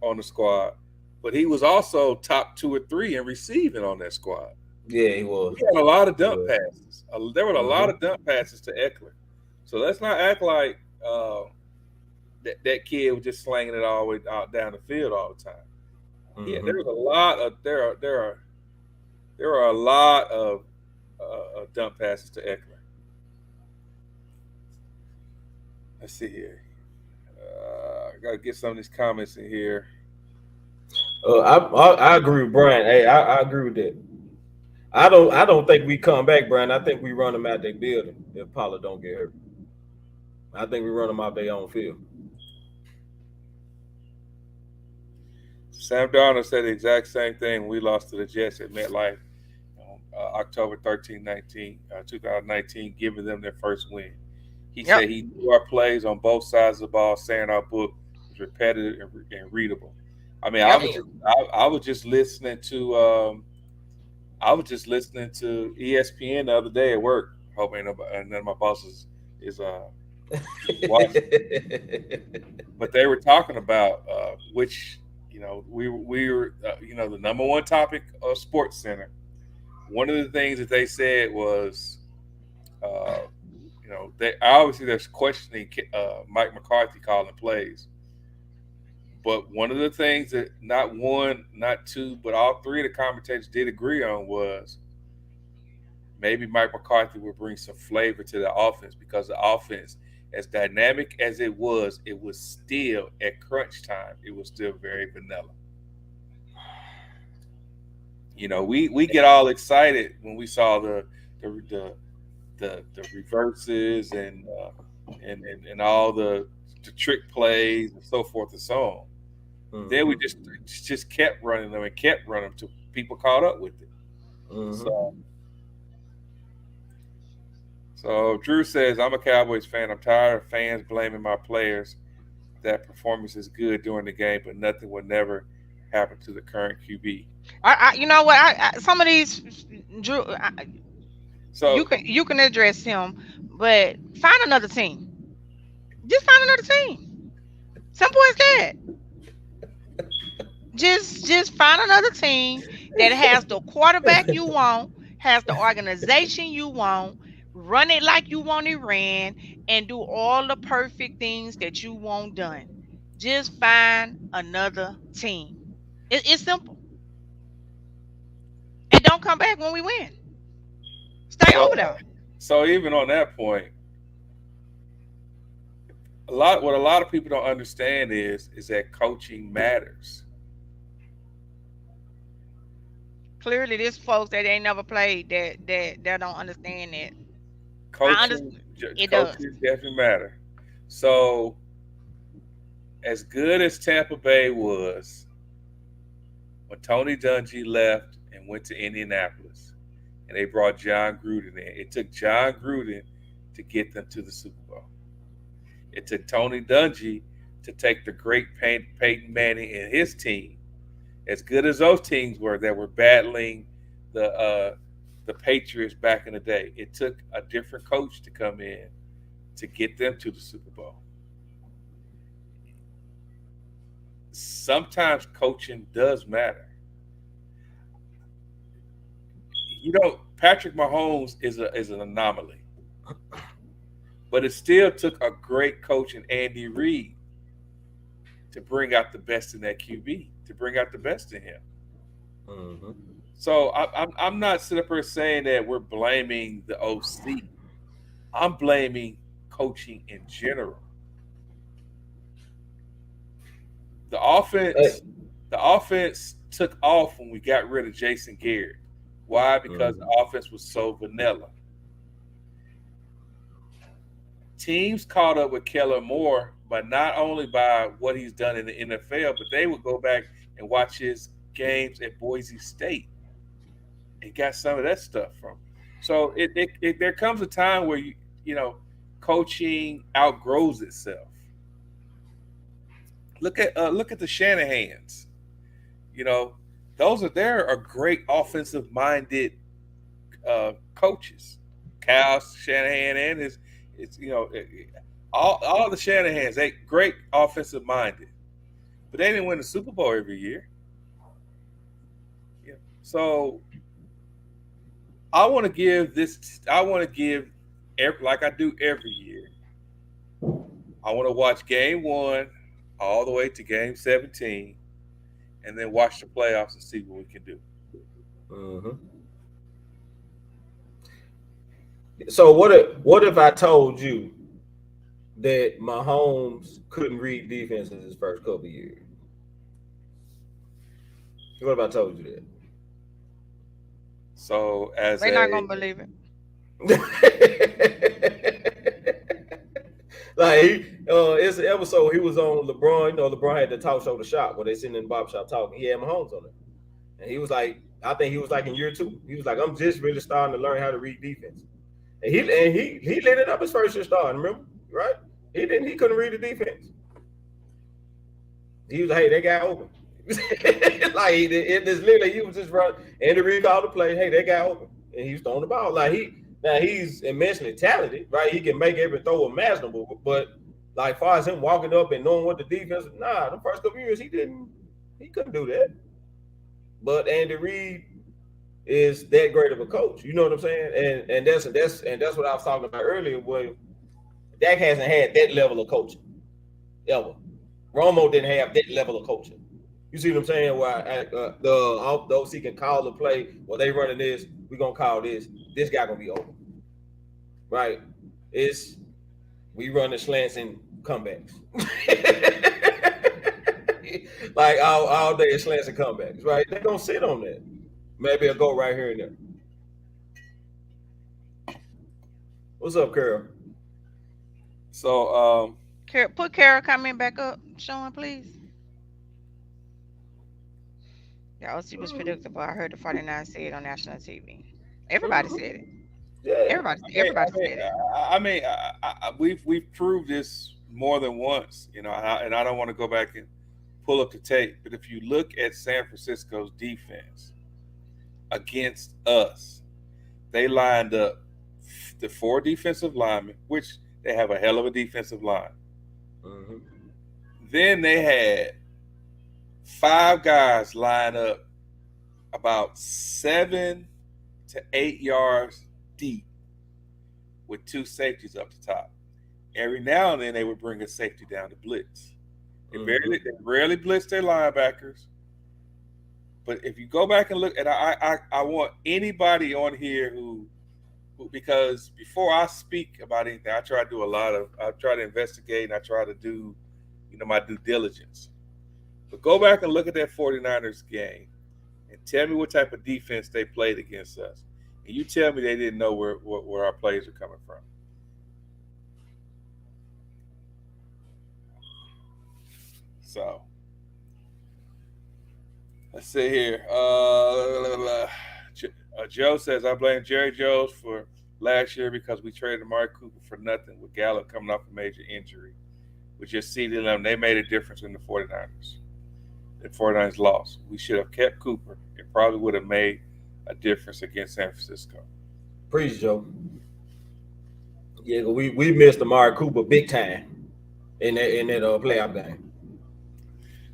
on the squad, but he was also top 2 or 3 in receiving on that squad. Yeah, he was. He had a lot of dump passes. There were a lot of dump passes to Eckler. So let's not act like that kid was just slanging it all the way out down the field all the time. Mm-hmm. Yeah, there was a lot of there are a lot of dump passes to Eckler. Let's see here. I gotta get some of these comments in here. I agree with Brian. Hey, I agree with that. I don't think we come back, Brian. I think we run them out their building if Pollard don't get hurt. I think we run them out their own field. Sam Darnold said the exact same thing. We lost to the Jets at MetLife on October 2019, giving them their first win. He said he knew our plays on both sides of the ball, saying our book was repetitive and readable. I mean, I was just listening to ESPN the other day at work. Hoping none of my bosses is watching. But they were talking about which we were the number one topic of Sports Center. One of the things that they said was they obviously there's questioning Mike McCarthy calling plays. But one of the things that not one, not two, but all three of the commentators did agree on was maybe Mike McCarthy would bring some flavor to the offense, because the offense, as dynamic as it was still at crunch time, it was still very vanilla. We get all excited when we saw the reverses and all the trick plays and so forth and so on. Mm-hmm. Then we just kept running them till people caught up with it. Mm-hmm. So Drew says, I'm a Cowboys fan. I'm tired of fans blaming my players. That performance is good during the game, but nothing will never happen to the current QB. You know what? Some of these, Drew. So you can address him, but find another team. Just find another team. Simple as that. Just find another team that has the quarterback you want, has the organization you want, Run it like you want it ran, and do all the perfect things that you want done. Just find another team. It's simple. And don't come back when we win. Stay over So, there. so even on that point, what a lot of people don't understand is that coaching matters. Clearly, there's folks that ain't never played that don't understand that. I Coaching, understand. It does. coaches definitely matter. So, as good as Tampa Bay was when Tony Dungy left and went to Indianapolis, and they brought John Gruden in, it took John Gruden to get them to the Super Bowl. It took Tony Dungy to take the great Peyton Manning and his team, as good as those teams were that were battling the Patriots back in the day. It took a different coach to come in to get them to the Super Bowl. Sometimes coaching does matter. Patrick Mahomes is an anomaly, but it still took a great coach in Andy Reid to bring out the best in that QB, to bring out the best in him. Mm-hmm. So I'm not sitting up here saying that we're blaming the OC. I'm blaming coaching in general. The offense, the offense took off when we got rid of Jason Garrett. Why? Because the offense was so vanilla. Teams caught up with Kellen Moore, but not only by what he's done in the NFL, but they would go back and watch his games at Boise State and got some of that stuff from. So there comes a time where coaching outgrows itself. Look at the Shanahans. There are great offensive minded coaches. Cal Shanahan and all the Shanahans, they great offensive minded, but they didn't win the Super Bowl every year. Yeah. So I want to give like I do every year. I want to watch game 1 all the way to game 17, and then watch the playoffs and see what we can do. Mm-hmm. So what if I told you that Mahomes couldn't read defense in his first couple of years? What if I told you that? So They're not gonna believe it. Like it's an episode he was on LeBron. LeBron had the talk show The Shop where they sitting in the barber shop talking. He had Mahomes on it, and he was like, I think he was like in year 2. He was like, I'm just really starting to learn how to read defense. And he lit it up his first year starting. Remember, right? He couldn't read the defense. He was like, hey, that guy open. Like it is literally he was just running. Andy Reid called the play. Hey, that guy open, and he was throwing the ball. Like he's immensely talented, right? He can make every throw imaginable, but like far as him walking up and knowing what the defense, the first couple years he couldn't do that. But Andy Reid is that great of a coach. You know what I'm saying? And that's what I was talking about earlier. Where Dak hasn't had that level of coaching ever. Romo didn't have that level of coaching. You see what I'm saying? Where the OC can call the play. Well, they running this. We're gonna call this. This guy gonna be open, right? We run the slants and comebacks, like all day slants and comebacks, right? They gonna sit on that. Maybe I'll go right here and there. What's up, Carol? So Put Carol comment back up, Sean, please. Yeah, OC was predictable. I heard the 49 say it on national TV. Everybody said it. Yeah. Everybody said it. We've proved this more than once, and I don't want to go back and pull up the tape, but if you look at San Francisco's defense against us, they lined up the 4 defensive linemen, which they have a hell of a defensive line. Mm-hmm. Then they had 5 guys line up about 7 to 8 yards deep with two safeties up the top. Every now and then they would bring a safety down to blitz. They rarely blitz their linebackers. But if you go back and look, and I want anybody on here who because before I speak about anything, I try to investigate and I try to do, my due diligence. But go back and look at that 49ers game and tell me what type of defense they played against us. And you tell me they didn't know where our plays are coming from. So let's see here. Joe says, I blame Jerry Jones for last year because we traded Amari Cooper for nothing with Gallup coming off a major injury. We just seeded them. They made a difference in the 49ers. The 49ers lost. We should have kept Cooper. It probably would have made a difference against San Francisco. Preach, Joe. Yeah, we missed Amari Cooper big time in that playoff game.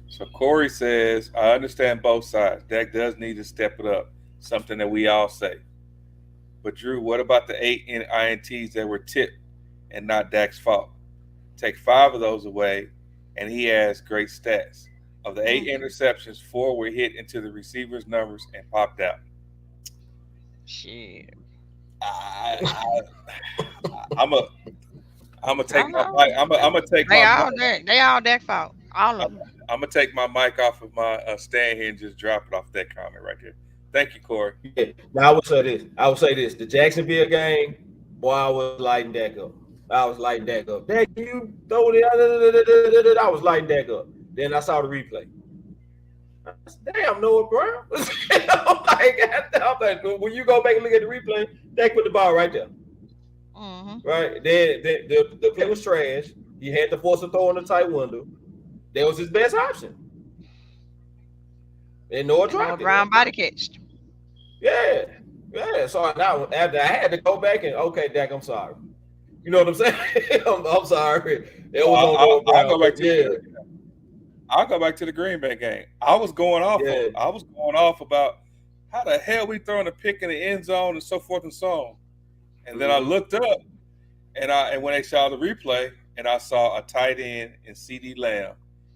So Corey says, I understand both sides. Dak does need to step it up, something that we all say. But Drew, what about the 8 INTs that were tipped and not Dak's fault? Take 5 of those away, and he has great stats. Of the 8 interceptions, 4 were hit into the receiver's numbers and popped out. Shit. I'm gonna take my mic. I'm gonna take my mic. They all Dak fault. All of them. I'm gonna take my mic off of my stand here and just drop it off that comment right there. Thank you, Corey. Yeah. Now I would say this. The Jacksonville game, boy, I was lighting Dak up. Dak, you throw it. I was lighting Dak up. Then I saw the replay. I said, damn, Noah Brown. I'm like, when you go back and look at the replay, Dak put the ball right there. Mm-hmm. Right? Then the play was trash. He had to force a throw in the tight window. That was his best option. And Noah dropped it. Brown body catched. Yeah. So now after I had to go back and okay, Dak, I'm sorry. You know what I'm saying? I'm sorry. I'll go back to the Green Bay game. I was going off about how the hell we throwing a pick in the end zone and so forth and so on. And then I looked up and when they saw the replay and I saw a tight end and CD Lamb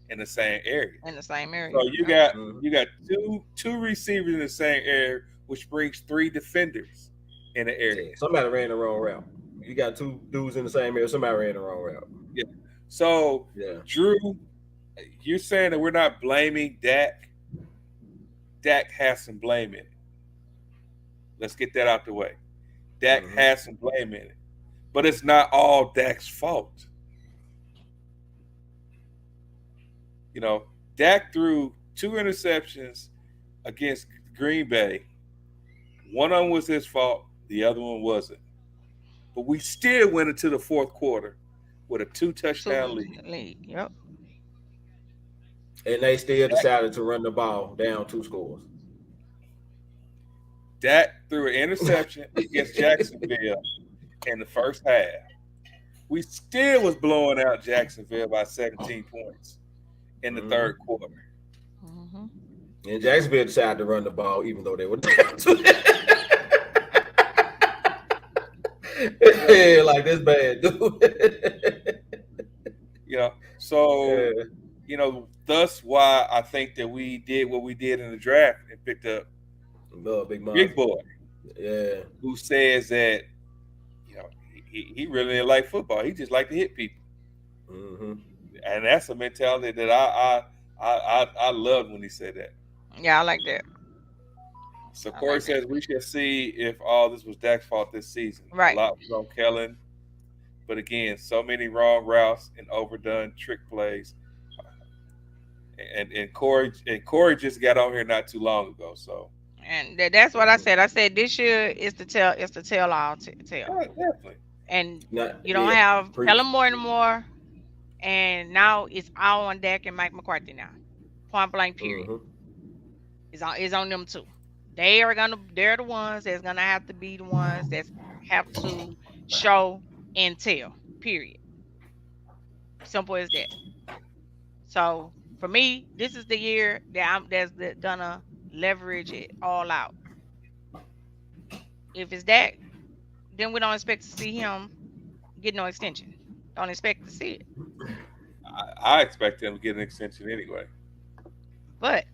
in the same area. So you got two receivers in the same area, which brings 3 defenders in the area. Yeah, somebody ran the wrong route. You got 2 dudes in the same area. Somebody ran the wrong route. Yeah. So Drew, you're saying that we're not blaming Dak. Dak has some blame in it. Let's get that out the way. Dak has some blame in it. But it's not all Dak's fault. Dak threw 2 interceptions against Green Bay. One of them was his fault. The other one wasn't. But we still went into the fourth quarter with a 2-touchdown lead. Yep. And they still decided to run the ball down 2 scores. Dak threw an interception against Jacksonville in the first half. We still was blowing out Jacksonville by 17 points in the third quarter. Mm-hmm. And Jacksonville decided to run the ball even though they were down like this bad, dude. Thus why I think that we did what we did in the draft and picked up Big Boy. Yeah. Who says that, he really didn't like football. He just liked to hit people. Mm-hmm. And that's a mentality that I loved when he said that. Yeah, I like that. So Corey says we should see if all this was Dak's fault this season. Right. A lot was on Kellen. But again, so many wrong routes and overdone trick plays. And Corey just got on here not too long ago. So and that's what I said. I said this year is the tell all tell. Yeah, definitely. And you don't have Kellen Moore anymore. And now it's all on Dak and Mike McCarthy now. Point blank period. Mm-hmm. It's on them too. They're the ones that's gonna have to be the ones that have to show and tell. Period. Simple as that. So for me, this is the year that's gonna leverage it all out. If it's Dak, then we don't expect to see him get no extension. Don't expect to see it. I expect him to get an extension anyway. But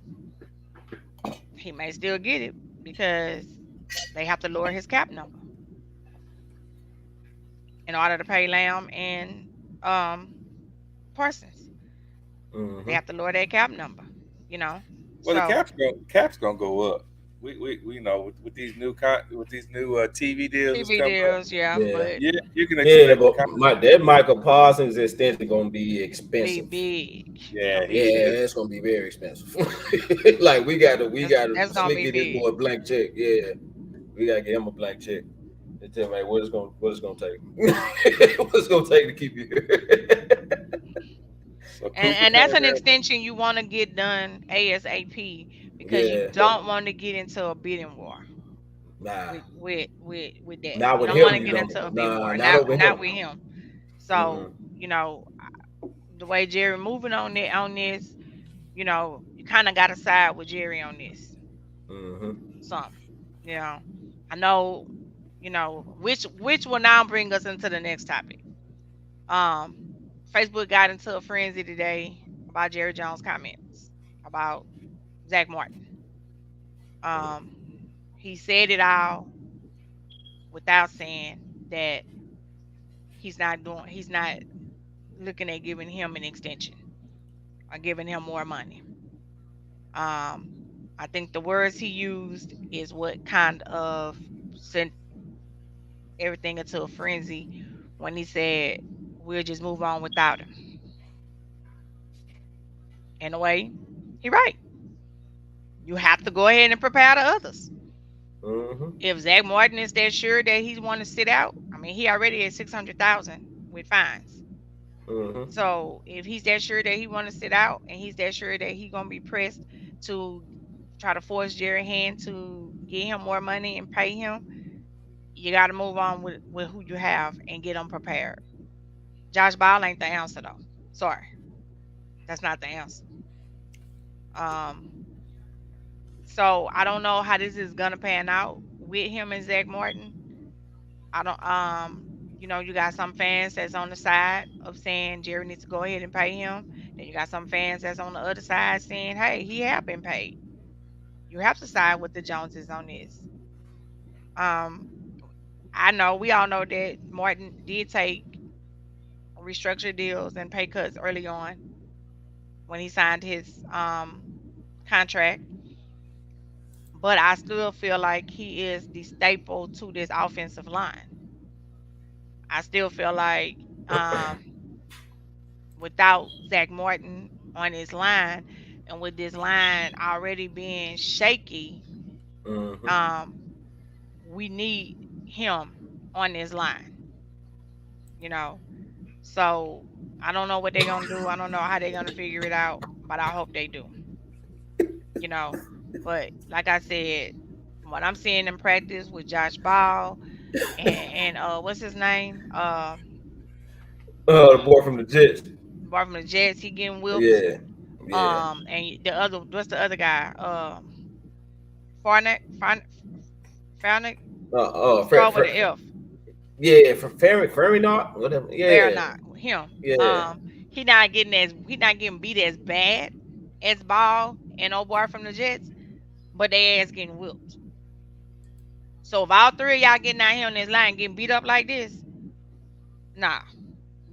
he may still get it because they have to lower his cap number in order to pay Lamb and um, Parsons. They have to lower their cap number, you know. Well, the So cap's gonna go up. We know with these new TV deals that's TV coming up. deals, yeah, Yeah. but Yeah, you can Yeah, expect but that Michael Parsons extension gonna be be expensive. big. Yeah, Yeah, it's gonna be very expensive. Like we gotta That's gonna slick be get this big. boy a blank check. Yeah, we gotta get him a blank check. And tell me what it's gonna take. What it's gonna take to keep you here. So And that's an extension you want to get done ASAP because you Yeah. don't want to get into a bidding war Nah, with that. not You with don't him. want to You get into a don't. bidding Nah, war. not over Not him. with him. So, you know, the way Jerry moving on this, you know, you kind of got to side with Jerry on this. Some, you know, I know, you know, which will now bring us into the next topic. Facebook got into a frenzy today about Jerry Jones' comments about Zach Martin. Um, he said it all without saying that he's not looking at giving him an extension or giving him more money. I think the words he used is what kind of sent everything into a frenzy when he said we'll just move on without him. In a way, he right. You have to go ahead and prepare the others. If Zach Martin is that sure that he want to sit out, I mean, he already at 600,000 with fines. So if he's that sure that he want to sit out, and he's that sure that he gonna be pressed to try to force Jerry hand to get him more money and pay him, you got to move on with who you have and get them prepared. Josh Ball ain't the answer though. Sorry, that's not the answer. Um, so I don't know how this is gonna pan out with him and Zach Martin. I don't you know, you got some fans that's on the side of saying Jerry needs to go ahead and pay him. Then you got some fans that's on the other side saying, hey, he have been paid. You have to side with the Joneses on this. I know we all know that Martin did take restructured deals and pay cuts early on when he signed his contract. But I still feel like he is the staple to this offensive line. I still feel like without Zach Martin on his line, and with this line already being shaky, we need him on this line. You know, so I don't know what they're gonna do. I don't know how they're gonna figure it out, but I hope they do. You know, but like I said, what I'm seeing in practice with Josh Ball and what's his name? The boy from the Jets. Bar from the Jets, he getting whipped. Yeah. Yeah. And the other, what's the other guy? Farnick. Start with an F. Yeah, for Ferry not whatever. Yeah. Not him. Yeah. He not getting beat as bad as Ball and old boy from the Jets, but they ass getting whipped. So if all three of y'all getting out here on this line getting beat up like this, nah,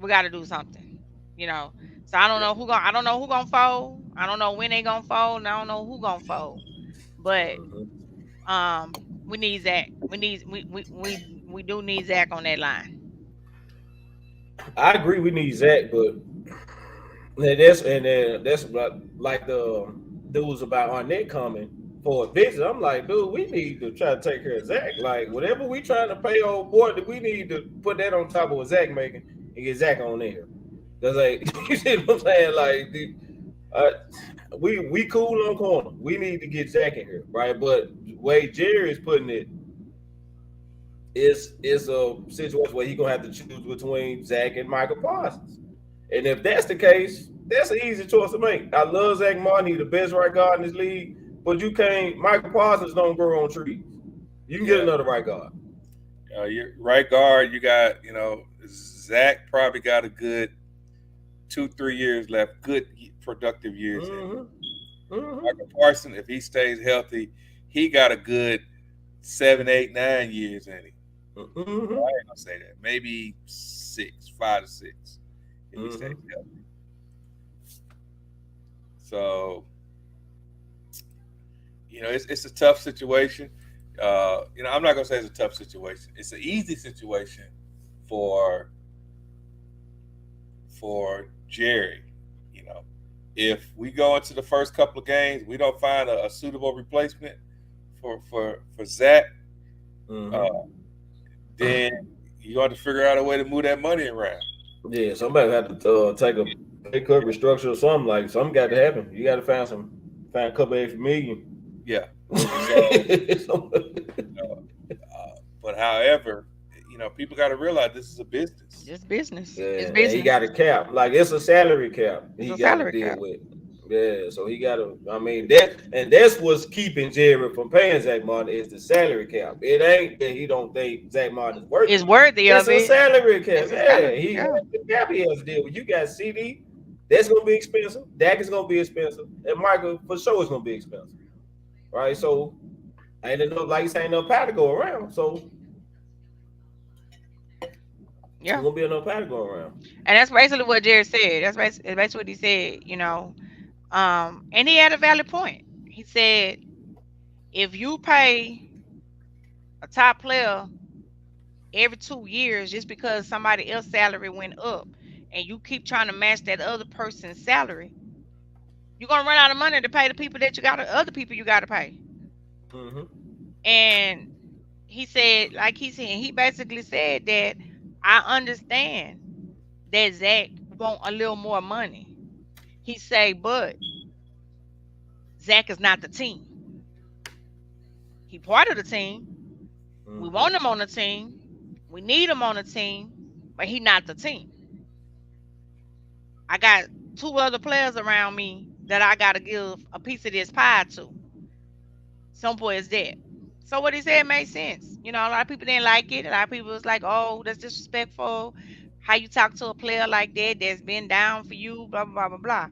we got to do something. You know, so I don't know who gonna fold. I don't know when they gonna fold. And I don't know who gonna fold. But we need Zach. We do need Zach on that line. I agree. We need Zach, but that's like the dudes about Arnett coming for a visit. I'm like, dude, we need to try to take care of Zach. Like whatever we trying to pay old boy, we need to put that on top of what Zach making and get Zach on there. Cause like you see what I'm saying, like we cool on corner. We need to get Zach in here, right? But the way Jerry is putting it, it's a situation where he's gonna have to choose between Zach and Michael Parsons. And if that's the case, that's an easy choice to make. I love Zach Martin, he's the best right guard in this league, but you can't. Michael Parsons don't grow on trees. You can get another right guard. Your right guard, you got, Zach probably got a good 2-3 years left, good productive years in. Michael Parsons, if he stays healthy, he got a good 7, 8, 9 years in him. I ain't gonna say that. Maybe 6, 5 to 6, if he stays healthy. So, it's a tough situation. I'm not gonna say it's a tough situation. It's an easy situation for Jerry. If we go into the first couple of games, we don't find a suitable replacement for Zach, then you got to figure out a way to move that money around. Yeah, somebody had to take a pay cut restructure or something. Like something got to happen. You got to find a couple extra million. Yeah. But however, people got to realize this is a business. It's business. Yeah, it's business. He got a cap. Like it's a salary cap. He got to deal cap. with. Yeah, so he got to. I mean that's what's keeping Jerry from paying Zach Martin is the salary cap. It ain't that he don't think Zach Martin is worthy. It's worthy of it. It's a salary cap. He yeah. the cap he has to deal with. You got CD. That's gonna be expensive. Dak is gonna be expensive. And Michael for sure is gonna be expensive. Right. So ain't enough like you saying no power to go around. So yeah, there's gonna be enough power to go around. And that's basically what Jerry said. That's basically what he said. And he had a valid point. He said, if you pay a top player every 2 years just because somebody else's salary went up, and you keep trying to match that other person's salary, you're gonna run out of money to pay the people that other people you gotta pay. And he said, he basically said that I understand that Zach want a little more money. He say, but Zach is not the team. He part of the team. We want him on the team. We need him on the team, but he not the team. I got 2 other players around me that I got to give a piece of this pie to. Simple as that. So what he said made sense. A lot of people didn't like it. A lot of people was like, oh, that's disrespectful. How you talk to a player like that that's been down for you, blah, blah, blah, blah.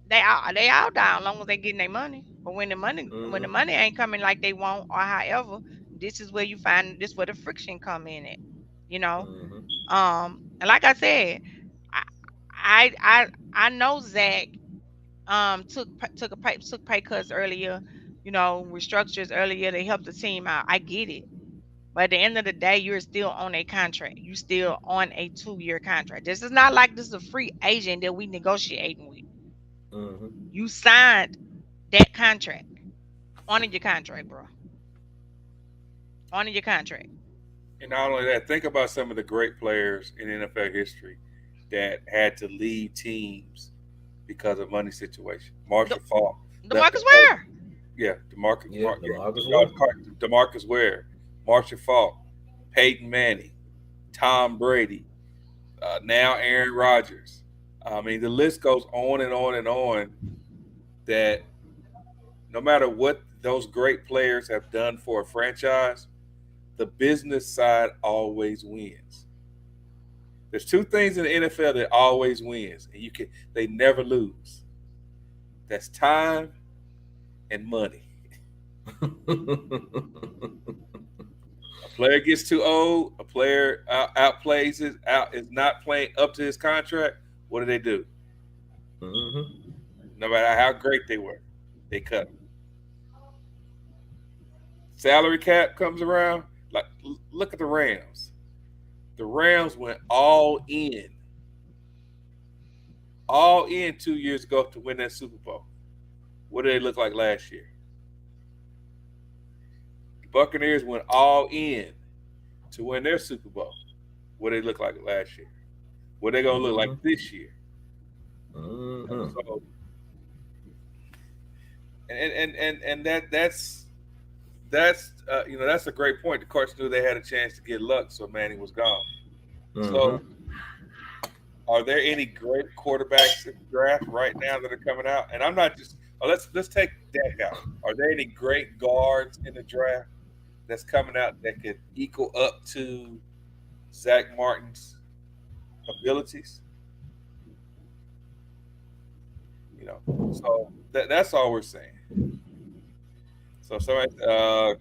They all down as long as they getting their money. But when the money ain't coming like they want, or however, this is where the friction come in at. And like I said, I know Zach took pay cuts earlier, restructures earlier. They helped the team out. I get it. But at the end of the day, you're still on a contract. You're still on a 2-year contract. This is not like this is a free agent that we negotiating with. You signed that contract. Honor your contract, bro. Honor your contract. And not only that, think about some of the great players in NFL history that had to leave teams because of money situation. Marshall Faulk. DeMarcus Ware. Yeah, DeMarcus Ware. Marshall Faulk. Peyton Manning. Tom Brady. Now Aaron Rodgers. I mean, the list goes on and on and on, that no matter what those great players have done for a franchise, the business side always wins. There's 2 things in the NFL that always wins, and they never lose. That's time and money. A player gets too old, a player outplays is not playing up to his contract. What do? No matter how great they were, they cut them. Salary cap comes around. Like, look at the Rams. The Rams went all in 2 years ago to win that Super Bowl. What did they look like last year? The Buccaneers went all in to win their Super Bowl. What did they look like last year? What they gonna look like this year? So, and that's a great point. The Colts knew they had a chance to get luck, so Manning was gone. So, are there any great quarterbacks in the draft right now that are coming out? And I'm not just let's take Dak out. Are there any great guards in the draft? that's coming out that could equal up to Zach Martin's abilities. You know, so that's all we're saying. So somebody,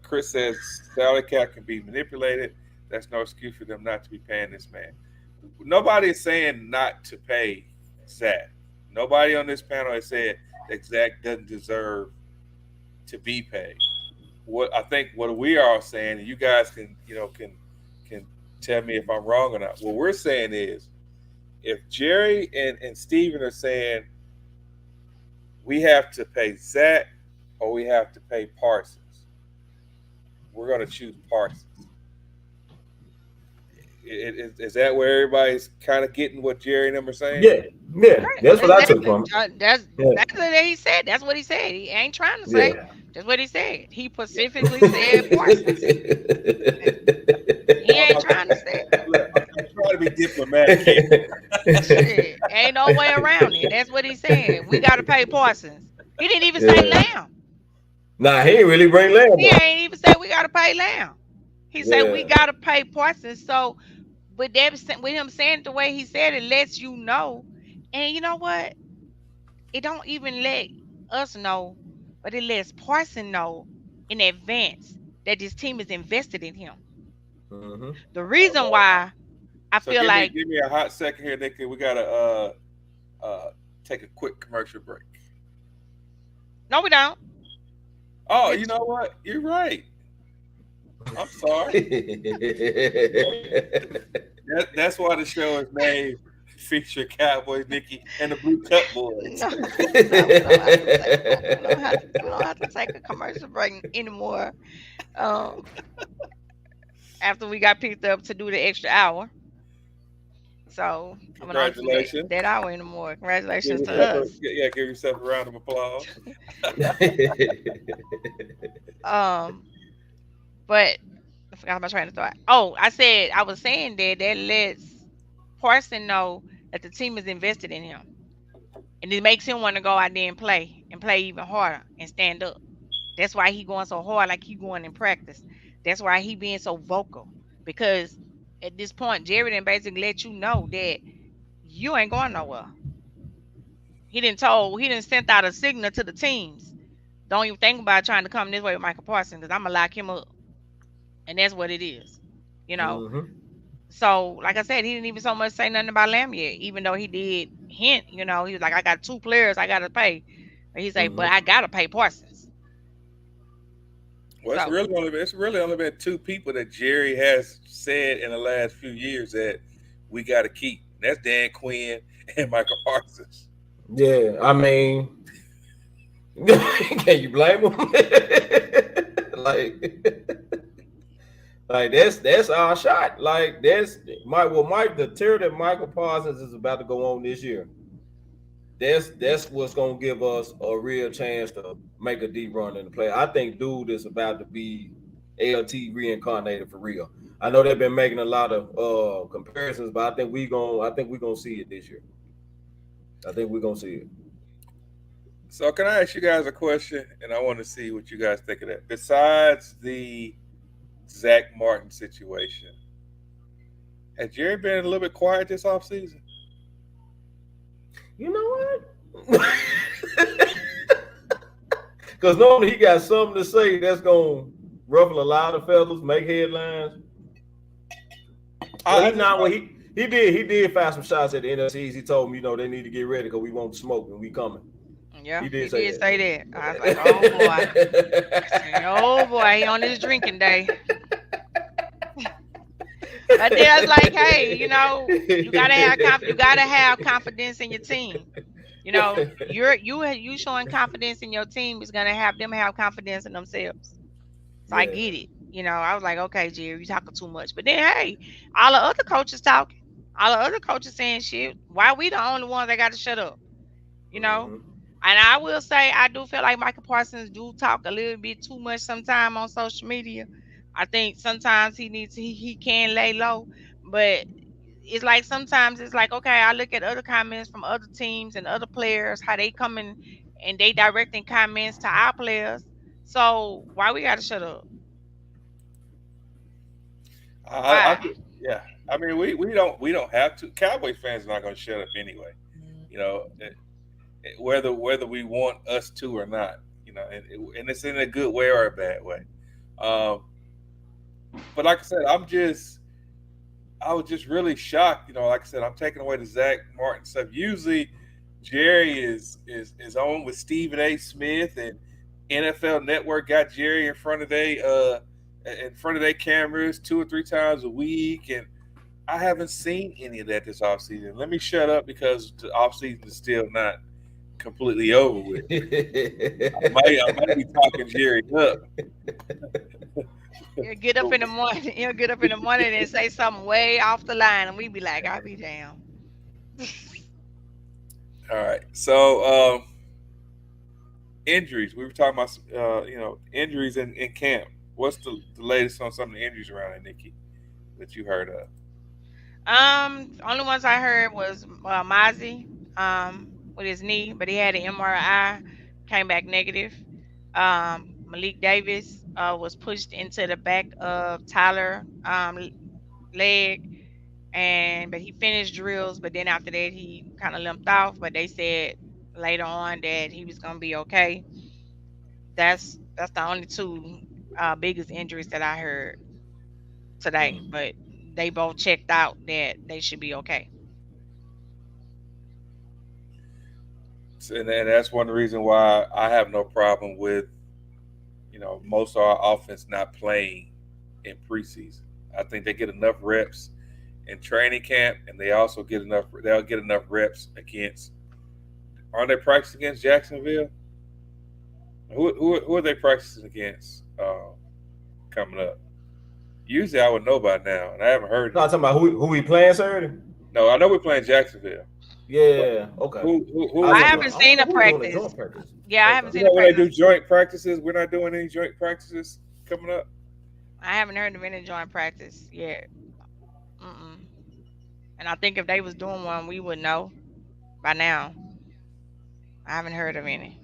Chris says salary cap can be manipulated. That's no excuse for them not to be paying this man. Nobody is saying not to pay Zach. Nobody on this panel has said that Zach doesn't deserve to be paid. What I think what we are saying, and you guys can tell me if I'm wrong or not. What we're saying is if Jerry and Steven are saying we have to pay Zach or we have to pay Parsons, we're going to choose Parsons. Is that where everybody's kind of getting what Jerry and them are saying? Yeah, Right. that's what I took from it. That's Yeah. exactly what he said. That's what he said. He ain't trying to say. Yeah. That's what he said. He specifically said Parsons. He ain't trying to say. Look, I'm trying to be diplomatic here. Shit, ain't no way around it. That's what he said. We got to pay Parsons. He didn't even say Yeah. Lamb. Nah, he ain't really bring Lamb He up. ain't even say we got to pay Lamb. He said we Yeah. got to pay Parsons. So, with him saying it the way he said it, lets you know. And you know what? It don't even let us know, but it lets Parson know in advance that this team is invested in him. Mm-hmm. The reason why I So feel like give me a hot second here, Nikki. We gotta take a quick commercial break. no, we don't. Oh, you know what? You're right. I'm sorry. That's why the show is named Feature Cowboys, Nikki, and the Blue Cup Boys. No, we don't have to take a commercial break anymore. Um, after we got picked up to do the extra hour, so I'm not do Congratulations. that hour anymore. Give Congratulations to yourself us. give yourself a round of applause. But I forgot my train of thought. Oh, I was saying that lets Parson know that the team is invested in him, and it makes him want to go out there and play even harder and stand up. That's why he going so hard, like he going in practice. That's why he being so vocal, because at this point, Jerry done basically let you know that you ain't going nowhere. He didn't sent out a signal to the teams. Don't even think about trying to come this way with Michael Parsons, because I'm gonna lock him up, and that's what it is, you know. Mm-hmm. So, like I said, he didn't even so much say nothing about Lamb yet, even though he did hint. You know, he was like, "I got two players I gotta pay," but he said, "But Mm-hmm. I gotta pay Parsons." Well, So, it's really only been two people that Jerry has said in the last few years that we got to keep. That's Dan Quinn and Michael Parsons. Yeah, I mean, can you blame him? like, like that's our shot. Like that's Mike. The tear that Michael Parsons is about to go on this year. That's what's gonna give us a real chance to make a deep run in the play. I think dude is about to be LT reincarnated for real. I know they've been making a lot of comparisons, but I think we gonna see it this year. I think we're gonna see it. So, can I ask you guys a question? And I want to see what you guys think of that. Besides the Zach Martin situation, has Jerry been a little bit quiet this offseason? You know what? Because normally he got something to say that's gonna ruffle a lot of feathers, make headlines. He did fire some shots at the NFCs. He told me, they need to get ready because we want smoke and we coming. yeah, He he did did say say that. I was like, "Oh boy, I said, oh boy, he on his drinking day." But then I was like, "Hey, you gotta have confidence in your team. You know, you showing confidence in your team is gonna have them have confidence in themselves." So I Yeah. get it. You know, I was like, "Okay, Jerry, you talking too much." But then, hey, all the other coaches talking, all the other coaches saying shit. Why we the only ones that got to shut up? You know. Mhm. And I will say, I do feel like Michael Parsons do talk a little bit too much sometime on social media. I think sometimes he can lay low, but it's like sometimes it's like, okay, I look at other comments from other teams and other players, how they coming and they directing comments to our players. So why we gotta shut up? Why? Yeah. I mean, we don't have to. Cowboys fans are not going to shut up anyway. You know, whether we want us to or not. You know, and it's in a good way or a bad way. Um, but like I said, I was just really shocked. You know, like I said, I'm taking away the Zach Martin stuff. Usually, Jerry is on with Stephen A. Smith, and NFL Network got Jerry in front of their cameras 2 or 3 times a week, and I haven't seen any of that this offseason. Let me shut up because the offseason is still not completely over with. I might be talking Jerry up. He'll get up in the morning. He'll get up in the morning and say something way off the line, and we be like, "I'll be damn." All right. So injuries. We were talking about injuries in camp. What's the latest on some of the injuries around it, Nikki, that you heard of? Only ones I heard was Mozzie, with his knee, but he had an MRI, came back negative. Malik Davis was pushed into the back of Tyler leg, but he finished drills. But then after that, he kind of limped off. But they said later on that he was gonna be okay. That's the only two biggest injuries that I heard today. But they both checked out that they should be okay. And that's one reason why I have no problem with most of our offense not playing in preseason. I think they get enough reps in training camp, and they also get enough. They'll get enough reps against. Aren't they practicing against Jacksonville? Who are they practicing against coming up? Usually I would know by now, and I haven't heard. No, I'm talking about who we playing, sir? No, I know we're playing Jacksonville. Yeah, okay. I haven't seen a practice. Yeah, I haven't seen a when they practice. do joint practices, we're not doing any joint practices coming up. I haven't heard of any joint practice yet. And I think if they was doing one, we would know by now. I haven't heard of any.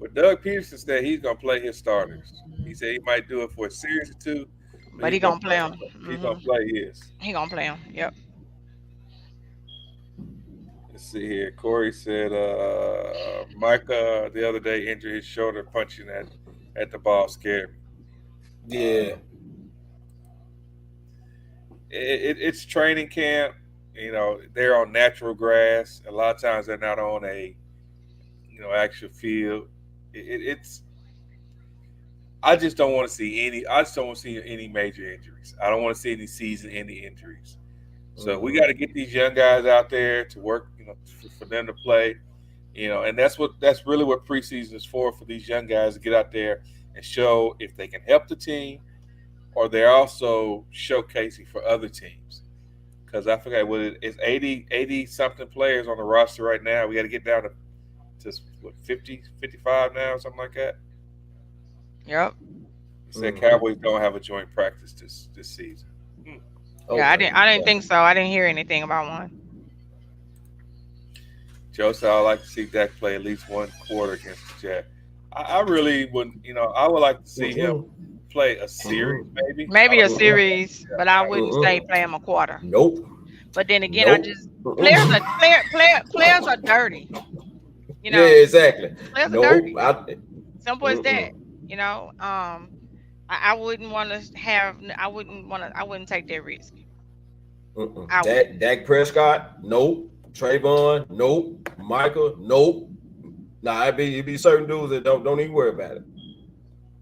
But Doug Peterson said he's gonna play his starters. He said he might do it for a series or two, But he gonna play them. He's gonna play his. He gonna play them. Yep. Let's see here. Corey said Micah the other day injured his shoulder punching at the ball, scared me. Yeah. It's training camp. They're on natural grass. A lot of times they're not on a actual field. It's. I just don't want to see any. I just don't want to see any major injuries. I don't want to see any season-ending injuries. So we got to get these young guys out there to work. For them to play. And that's really what preseason is for these young guys to get out there and show if they can help the team, or they're also showcasing for other teams. Because I forgot it's 80 something players on the roster right now. We got to get down to 50, 55 now, something like that. Yep. He said Cowboys don't have a joint practice this season. Yeah, I didn't think so. I didn't hear anything about one. Joe said I'd like to see Dak play at least one quarter against the Jets. I really wouldn't. I would like to see him play a series, maybe. Maybe a series, but I wouldn't say play him a quarter. Nope. But then again, players are dirty. Yeah, exactly. Players are dirty. Simple as that. I wouldn't want to have. I wouldn't take that risk. Dak Prescott, nope. Trayvon, nope. Michael, nope. Nah, it'd be certain dudes that don't even worry about it.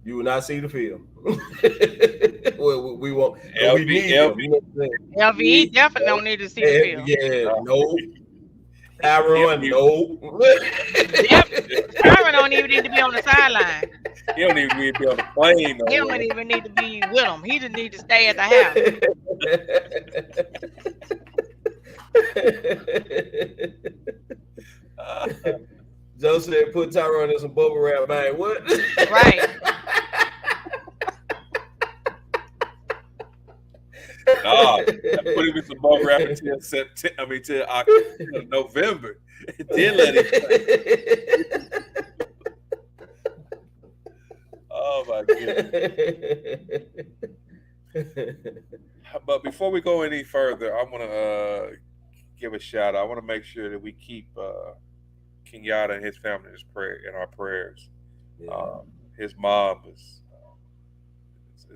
You will not see the film. we won't. We need LVE definitely don't need to see the film. Yeah, nope. Aaron, nope. Aaron don't even need to be on the sideline. He don't even need to be on the plane. He don't even need to be with them. He just need to stay at the house. Joe said, "Put Tyrone in some bubble wrap, man." What? Right. Put him in some bubble wrap until September. Till November. Then let him play. Oh my goodness. But before we go any further, I want to give a shout out. I want to make sure that we keep Kenyatta and his family in our prayers. Yeah. His mom is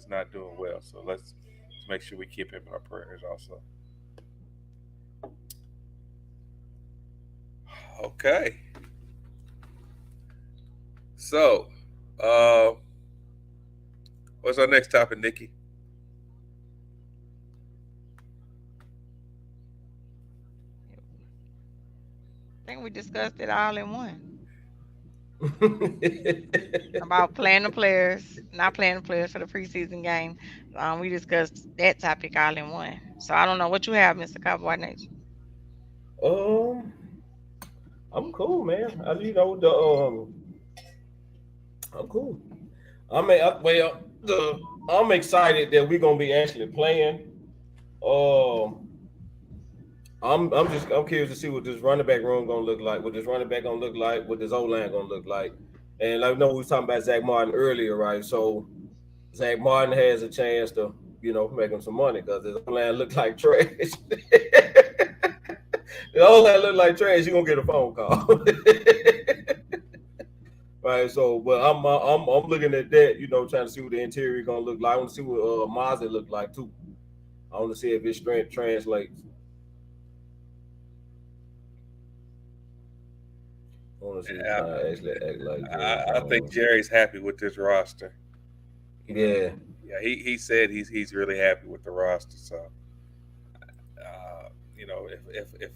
not doing well, so let's make sure we keep him in our prayers also. Okay, so uh, what's our next topic, Nikki? I think we discussed it all in one about playing the players, not playing the players for the preseason game. We discussed that topic all in one. So I don't know what you have, Mr. Cowboy Nation. um, I'm cool, man. I'm cool. I'm excited that we're gonna be actually playing. Um, I'm curious to see what this running back room gonna look like. What this running back gonna look like. What this O line gonna look like. And like, I know we was talking about Zach Martin earlier, right? So Zach Martin has a chance to, make him some money because his O line look like trash. The O line look like trash. You gonna get a phone call. Right, so but I'm looking at that, trying to see what the interior gonna look like. I want to see what Mazda look like too. I want to see if his strength translates. I want to see Yeah, how actually act like. I think Jerry's happy with this roster. Yeah. Yeah, he said he's really happy with the roster. So, if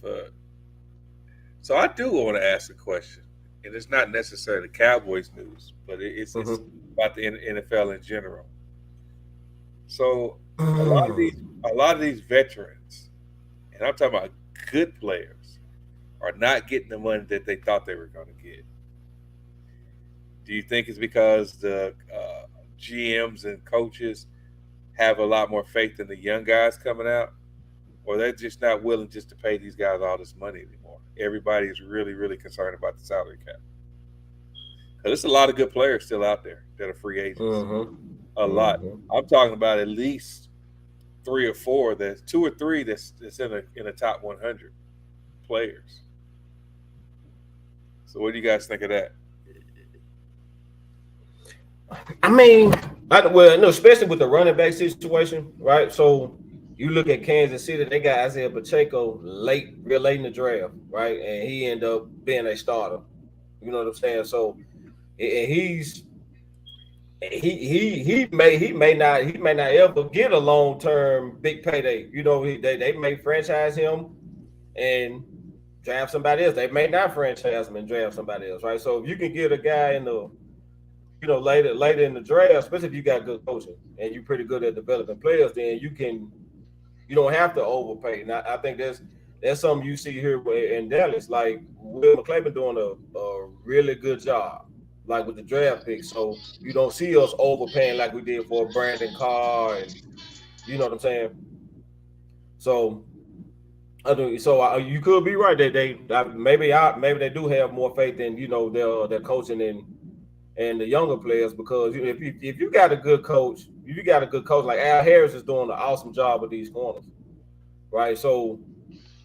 so, I do want to ask a question, and it's not necessarily Cowboys news, but it's about the NFL in general. So, a lot of these veterans, and I'm talking about good players, are not getting the money that they thought they were going to get. Do you think it's because the GMs and coaches have a lot more faith in the young guys coming out, or they're just not willing just to pay these guys all this money anymore? Everybody is really, really concerned about the salary cap because there's a lot of good players still out there that are free agents. A lot. I'm talking about at least three or four. That's two or three that's in a top 100 players. So, what do you guys think of that? I mean, no, especially with the running back situation, right? So you look at Kansas City, they got Isaiah Pacheco real late in the draft, right? And he ended up being a starter. You know what I'm saying? So, and he may not ever get a long-term big payday. They may franchise him and draft somebody else. They may not franchise him and draft somebody else, right? So if you can get a guy in the later in the draft, especially if you got good coaching and you're pretty good at developing players, then you don't have to overpay. And I think that's something you see here in Dallas. Like Will McClay been doing a really good job, like with the draft picks. So you don't see us overpaying like we did for Brandon Carr, and you know what I'm saying. So you could be right that maybe they do have more faith in their coaching and the younger players, because if you got a good coach, like Al Harris is doing an awesome job with these corners, right? So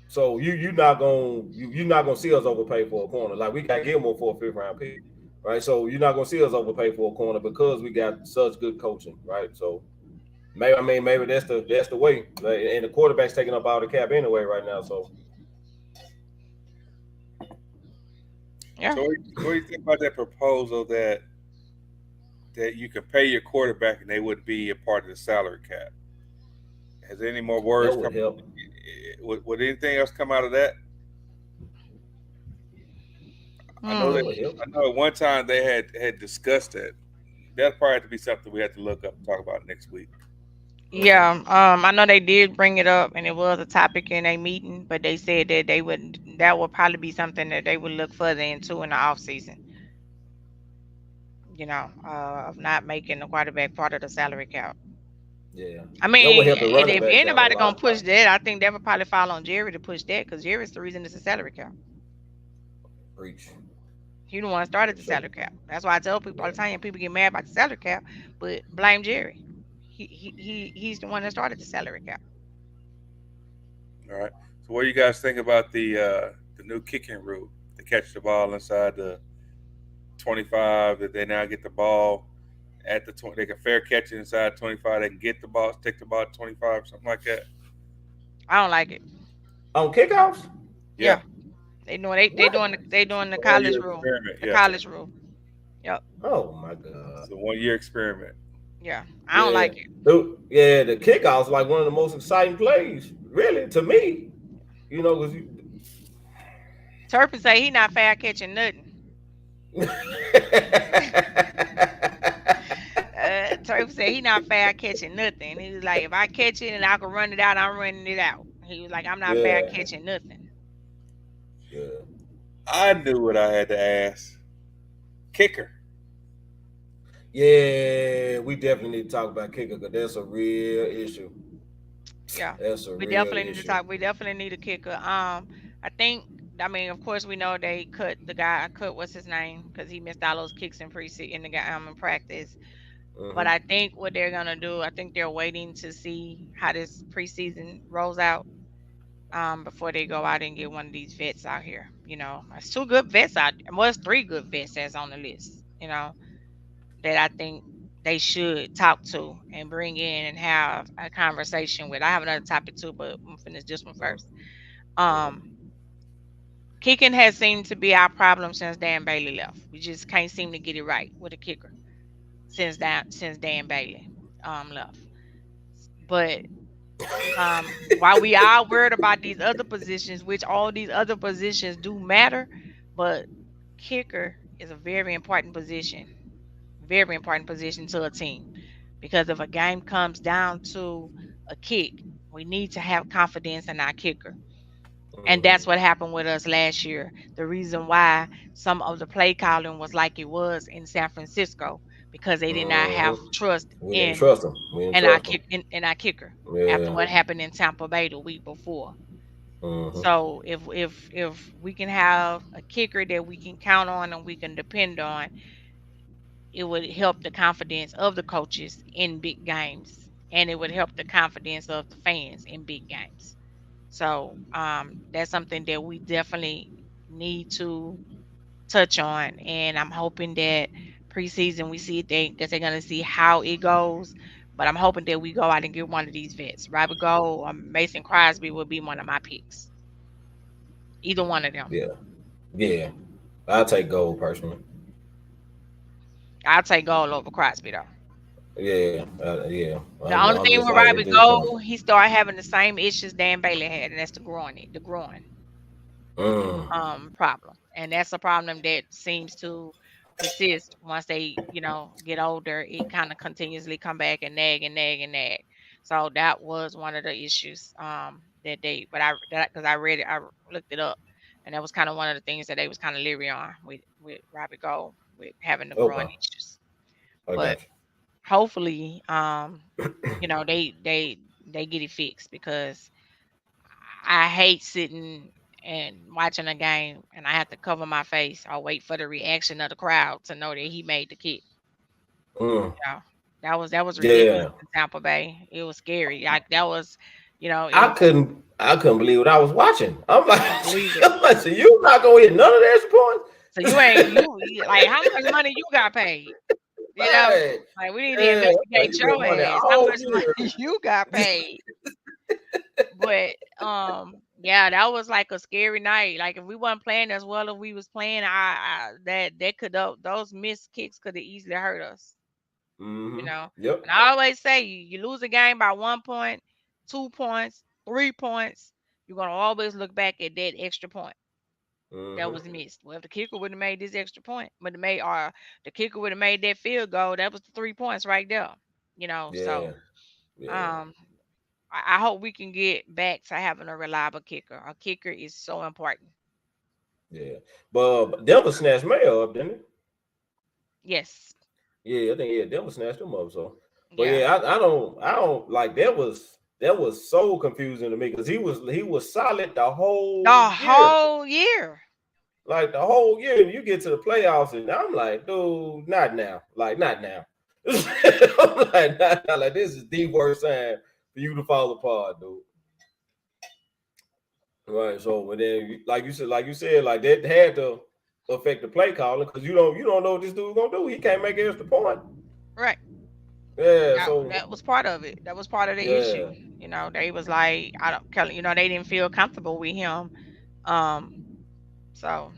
you're not gonna see us overpay for a corner. Like we got Gilmore for a 5th round pick, right? So you're not gonna see us overpay for a corner because we got such good coaching, right? So maybe that's the way. Like, and the quarterback's taking up all the cap anyway right now. So yeah. So what do you think about that proposal that you could pay your quarterback and they would be a part of the salary cap? Has any more words that would help? Would anything else come out of that? I know at one time they had discussed it. That'll probably have to be something we have to look up and talk about next week. Yeah, I know they did bring it up, and it was a topic in a meeting, but they said that that would probably be something that they would look further into in the off season. Of not making the quarterback part of the salary cap. Yeah, I mean, if anybody gonna push that, I think that would probably fall on Jerry to push that, because Jerry's the reason it's a salary cap. Preach. He the one started the salary cap. That's why I tell people all the time, people get mad about the salary cap, but blame Jerry. He's the one that started the salary cap. All right. So what do you guys think about the new kicking rule? To catch the ball inside the 25, that they now get the ball at the 20. They can fair catch it inside 25. They can get the ball, take the ball at 25, something like that. I don't like it. On kickoffs? Yeah. Yeah, they doing the It's a 1 year college rule. experiment. The Yeah. college rule. Yep. Oh my god. It's a 1 year experiment. Yeah. I don't like it. The kickoffs like one of the most exciting plays, really, to me. You know, because Turpin say he not fair catching nothing. Turpin said he not fair catching nothing. He was like, if I catch it and I can run it out, I'm running it out. He was like, I'm not fair catching nothing. Yeah. I knew what I had to ask. Kicker. Yeah, we definitely need to talk about kicker because that's a real issue. Yeah. That's a We real definitely need issue. to talk. We definitely need a kicker. I think. I mean, of course, we know they cut the guy. What's his name? Because he missed all those kicks in in practice. But I think what they're gonna do, I think they're waiting to see how this preseason rolls out. Before they go out and get one of these vets out here. You know, it's 2 good vets out. Well, it's 3 good vets that's on the list. You know, that I think they should talk to and bring in and have a conversation with. I have another topic too, but I'm gonna finish this one first. Kicking has seemed to be our problem since Dan Bailey left. We just can't seem to get it right with a kicker since Dan Bailey left. But while we are worried about these other positions, which all these other positions do matter, but kicker is a very important position to a team, because if a game comes down to a kick, we need to have confidence in our kicker. And that's what happened with us last year. The reason why some of the play calling was like it was in San Francisco, because they did not have trust We didn't in trust him. We didn't trust him. in our kicker after Yeah. what happened in Tampa Bay the week before. So if we can have a kicker that we can count on and we can depend on, it would help the confidence of the coaches in big games, and it would help the confidence of the fans in big games. So that's something that we definitely need to touch on, and I'm hoping that preseason we see because they're gonna see how it goes. But I'm hoping that we go out and get one of these vets. Robert Gold or Mason Crosby would be one of my picks. Either one of them. Yeah. I'll take Gold personally. I'll take Gold over Crosby though. Yeah. The only thing with Robert Gold, he started having the same issues Dan Bailey had, and that's the groin problem. And that's a problem that seems to persist once they, get older. It kind of continuously come back and nag and nag and nag. So that was one of the issues because I read it, I looked it up, and that was kind of one of the things that they was kind of leery on with Robert Gold, with having the groin issues. But hopefully, they get it fixed, because I hate sitting and watching a game and I have to cover my face or wait for the reaction of the crowd to know that he made the kick. That was ridiculous in Tampa Bay. It was scary. That was, I couldn't believe what I was watching. I'm like, so you not gonna hit none of the extra points? So you like, how much money you got paid? Like, we need to investigate your ass. How much money you got paid? But that was like a scary night. Like, if we weren't playing as well as we was playing, those missed kicks could have easily hurt us. Yep. And I always say, you lose a game by 1 point, 2 points, 3 points, you're gonna always look back at that extra point that was missed. Well, if the kicker would have made this extra point, the kicker would have made that field goal, that was the 3 points right there. So I hope we can get back to having a reliable kicker. A kicker is so important. Yeah, but Denver snatched Mayo up, didn't it? Yes. Yeah, I think Denver snatched him up. So, but I don't like that was so confusing to me, because he was solid the whole year. Like the whole year, and you get to the playoffs, and I'm like, dude, not now. Like, not now. I'm like, nah, like this is the worst time for you to fall apart, dude. Right. So, but then, like you said, like that had to affect the play calling because you don't know what this dude's gonna do. He can't make an extra point. Right. Yeah. That, So that was part of it. That was part of the issue. yeah, They was like, I don't, they didn't feel comfortable with him. Um, so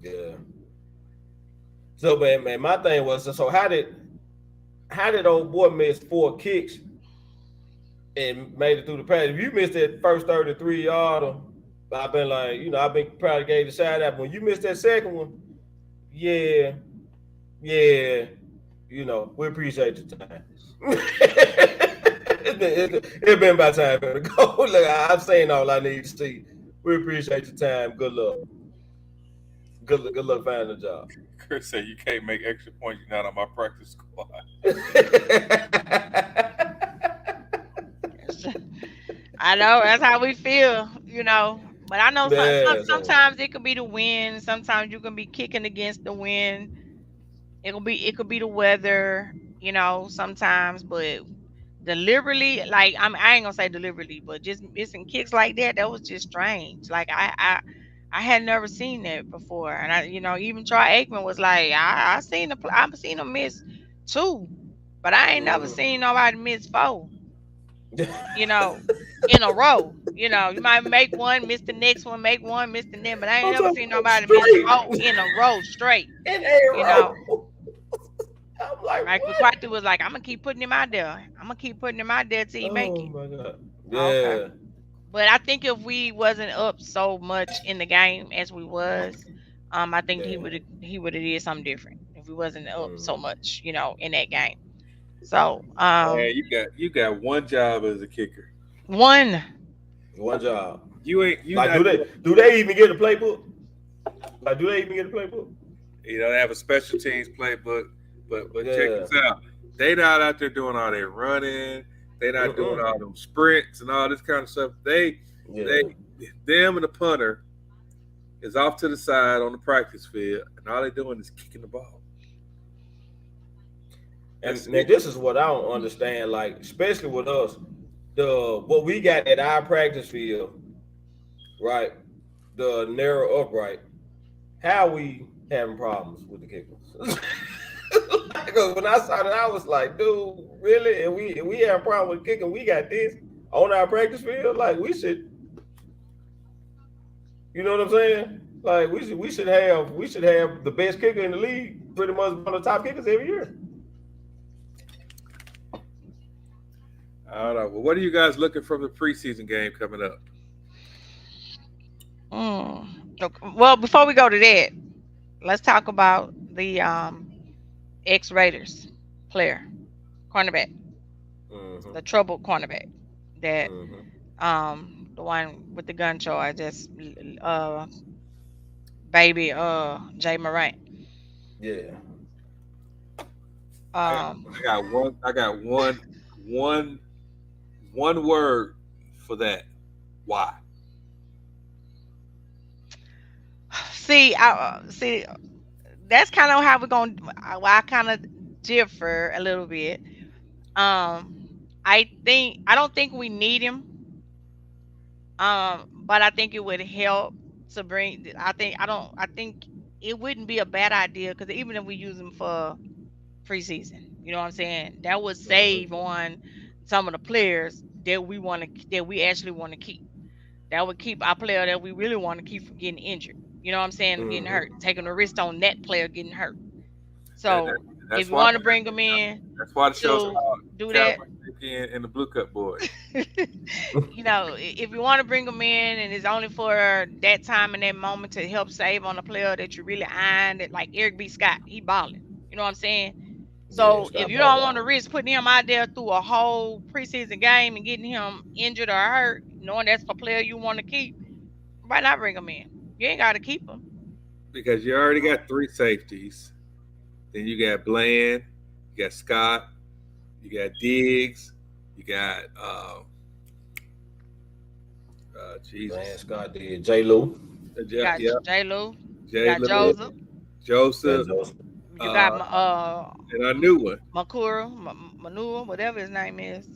yeah. So, man, my thing was so how did old boy miss 4 kicks and made it through the pass? If you missed that first 33-yarder, I've been like, I've been probably gave the shout out. But when you missed that second one, yeah, we appreciate your time. It's been about time for to go. Look, I've seen all I need to see. We appreciate your time. Good luck. Good luck finding a job. Chris said you can't make extra points. You're not on my practice squad. I know that's how we feel, But I know sometimes it could be the wind. Sometimes you can be kicking against the wind. It could be the weather, sometimes. But deliberately, like I ain't gonna say deliberately, but just missing kicks like that was just strange. Like I had never seen that before, and even Troy Aikman was like, I've seen him miss 2, but I ain't never seen nobody miss 4. In a row. You might make one, miss the next one, make one, miss the next, but I ain't never seen nobody miss 4 in a row straight. In a row. I'm like, Mike McCarthy was like, I'm gonna keep putting him out there. I'm gonna keep putting him out there till he make it. Oh my God. Yeah. Okay. But I think if we wasn't up so much in the game as we was, I think he would have did something different if we wasn't up so much, in that game. So you got one job as a kicker. One job. You ain't like do they even get a playbook? Like do they even get a playbook? They have a special teams playbook, but check this out. They not out there doing all their running. They not doing all them sprints and all this kind of stuff. Them and the punter is off to the side on the practice field, and all they're doing is kicking the ball. And this is what I don't understand, like especially with us, what we got at our practice field, right? The narrow upright. How we having problems with the kickers? Because when I saw that, I was like, dude, really? And we have a problem with kicking. We got this on our practice field. Like we should, you know what I'm saying? Like we should have the best kicker in the league, pretty much one of the top kickers every year. I don't know. Well, what are you guys looking from the preseason game coming up? Okay. Well, before we go to that, let's talk about the ex-Raiders player, cornerback, the troubled cornerback, that the one with the gun charge, that's baby Jay Morant. Yeah. I got one word for that. Why? See, that's kind of how we're going. I kind of differ a little bit. I don't think we need him. But I think it would help to bring. I think it wouldn't be a bad idea, because even if we use him for preseason, you know what I'm saying, that would save on some of the players that we actually want to keep. That would keep our player that we really want to keep from getting injured. You know what I'm saying? Getting hurt, taking a risk on that player getting hurt. So if you want to bring them in, that's why the show's do that. And the Blue Cup boys. If you want to bring them in, and it's only for that time and that moment to help save on a player that you really eyeing, that like Eric B. Scott, he balling. You know what I'm saying? So if you don't want to risk putting him out there through a whole preseason game and getting him injured or hurt, knowing that's a player you want to keep, why not bring him in? You ain't got to keep him. Because you already got 3 safeties. Then you got Bland, you got Scott, you got Diggs, you got Bland, Scott, Diggs, J. Lou. J. Lou. J. Got Joseph. You got And I knew one. Makura, Manua, whatever his name is.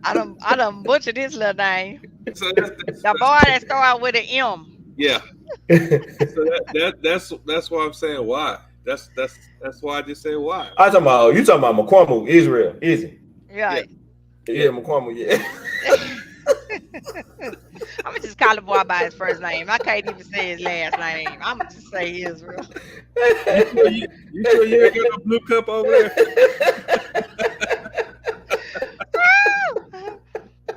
I done butchered his little name. So that's, The boy that start out with an M. yeah. So that's why I'm saying why. That's why I just said why. I talking about you talking about McCormick, Israel, is it? Yeah. Yeah, McCormick, yeah. I'm gonna just call the boy by his first name. I can't even say his last name. I'm gonna just say Israel. You sure you ain't got no blue cup over there?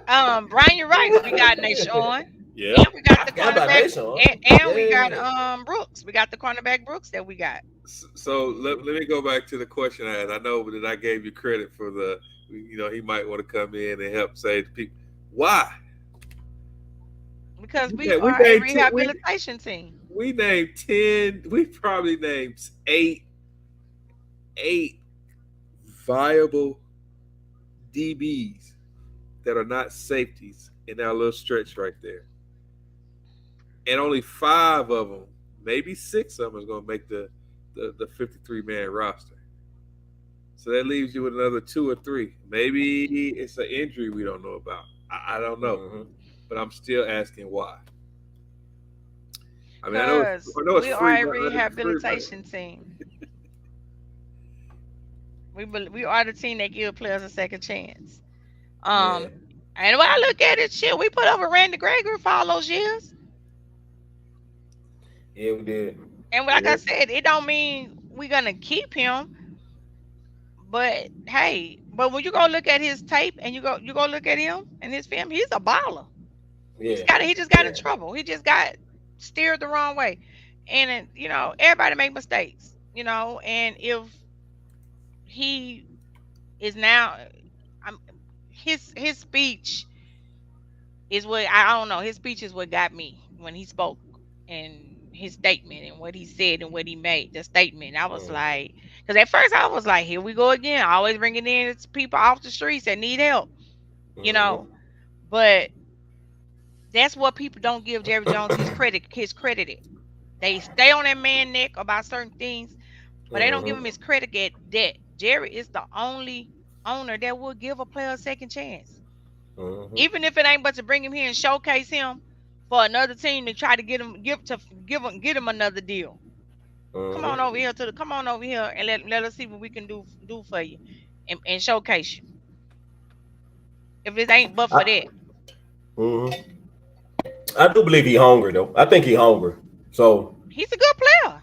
Brian, you're right. We got Nashawn. Yeah. And we got the Forgot about cornerback. Nashawn. And we Yeah. got Brooks. We got the cornerback Brooks that we got. So let me go back to the question I had. I know that I gave you credit for the, he might want to come in and help say to people why. Because we Yeah, we are a named rehabilitation team. We named 10. We probably named eight viable DBs that are not safeties in our little stretch right there. And only 5 of them, maybe 6 of them, is going to make the 53-man roster. So that leaves you with another 2 or 3. Maybe it's an injury we don't know about. I don't know. Mm-hmm. But I'm still asking why. I mean, I know it's we are free, a but rehabilitation team. We are the team that give players a second chance. And when I look at it, shit, we put over Randy Gregory for all those years. Yeah, we did. And like I said, it don't mean we're gonna keep him. But hey, but when you go look at his tape and you go look at him and his film, he's a baller. Yeah. He just got in trouble. He just got steered the wrong way. And everybody make mistakes, and if he is now his speech is what I don't know. His speech is what got me when he spoke and his statement and what he said and what he made the statement. I was like, because at first I was like, here we go again, always bringing in people off the streets that need help, but that's what people don't give Jerry Jones his credit. They stay on that man neck about certain things, but they don't give him his credit that Jerry is the only owner that will give a player a second chance. Even if it ain't but to bring him here and showcase him for another team to try to get him another deal. Come on over here and let us see what we can do for you and showcase you. If it ain't but for that. I do believe he's hungry though. I think he's hungry. So he's a good player.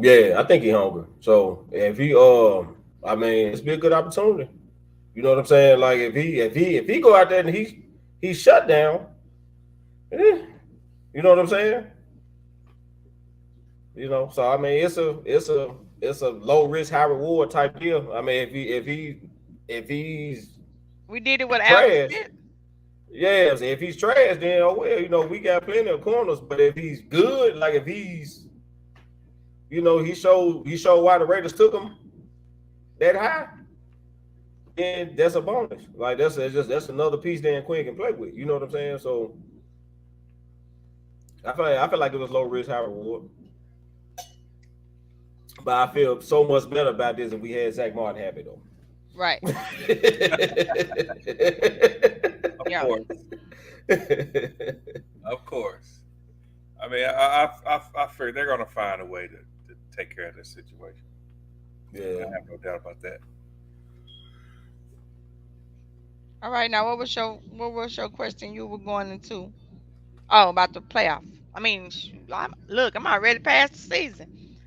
Yeah, I think he's hungry. So if he I mean, it's be a good opportunity. You know what I'm saying? Like if he go out there and he's shut down, you know what I'm saying? So I mean, it's a low risk, high reward type deal. I mean, if he's we did it with trash, Alex. Yes, if he's trash, then we got plenty of corners. But if he's good, like if he's, he showed why the Raiders took him that high, then that's a bonus. Like that's another piece Dan Quinn can play with. You know what I'm saying? So I feel like it was low risk, high reward. But I feel so much better about this if we had Zach Martin happy though. Right. Of course. I mean, I figure they're going to find a way to take care of this situation. Yeah, I have no doubt about that. All right, now what was your question you were going into? Oh, about the playoff. I mean, I'm already past the season.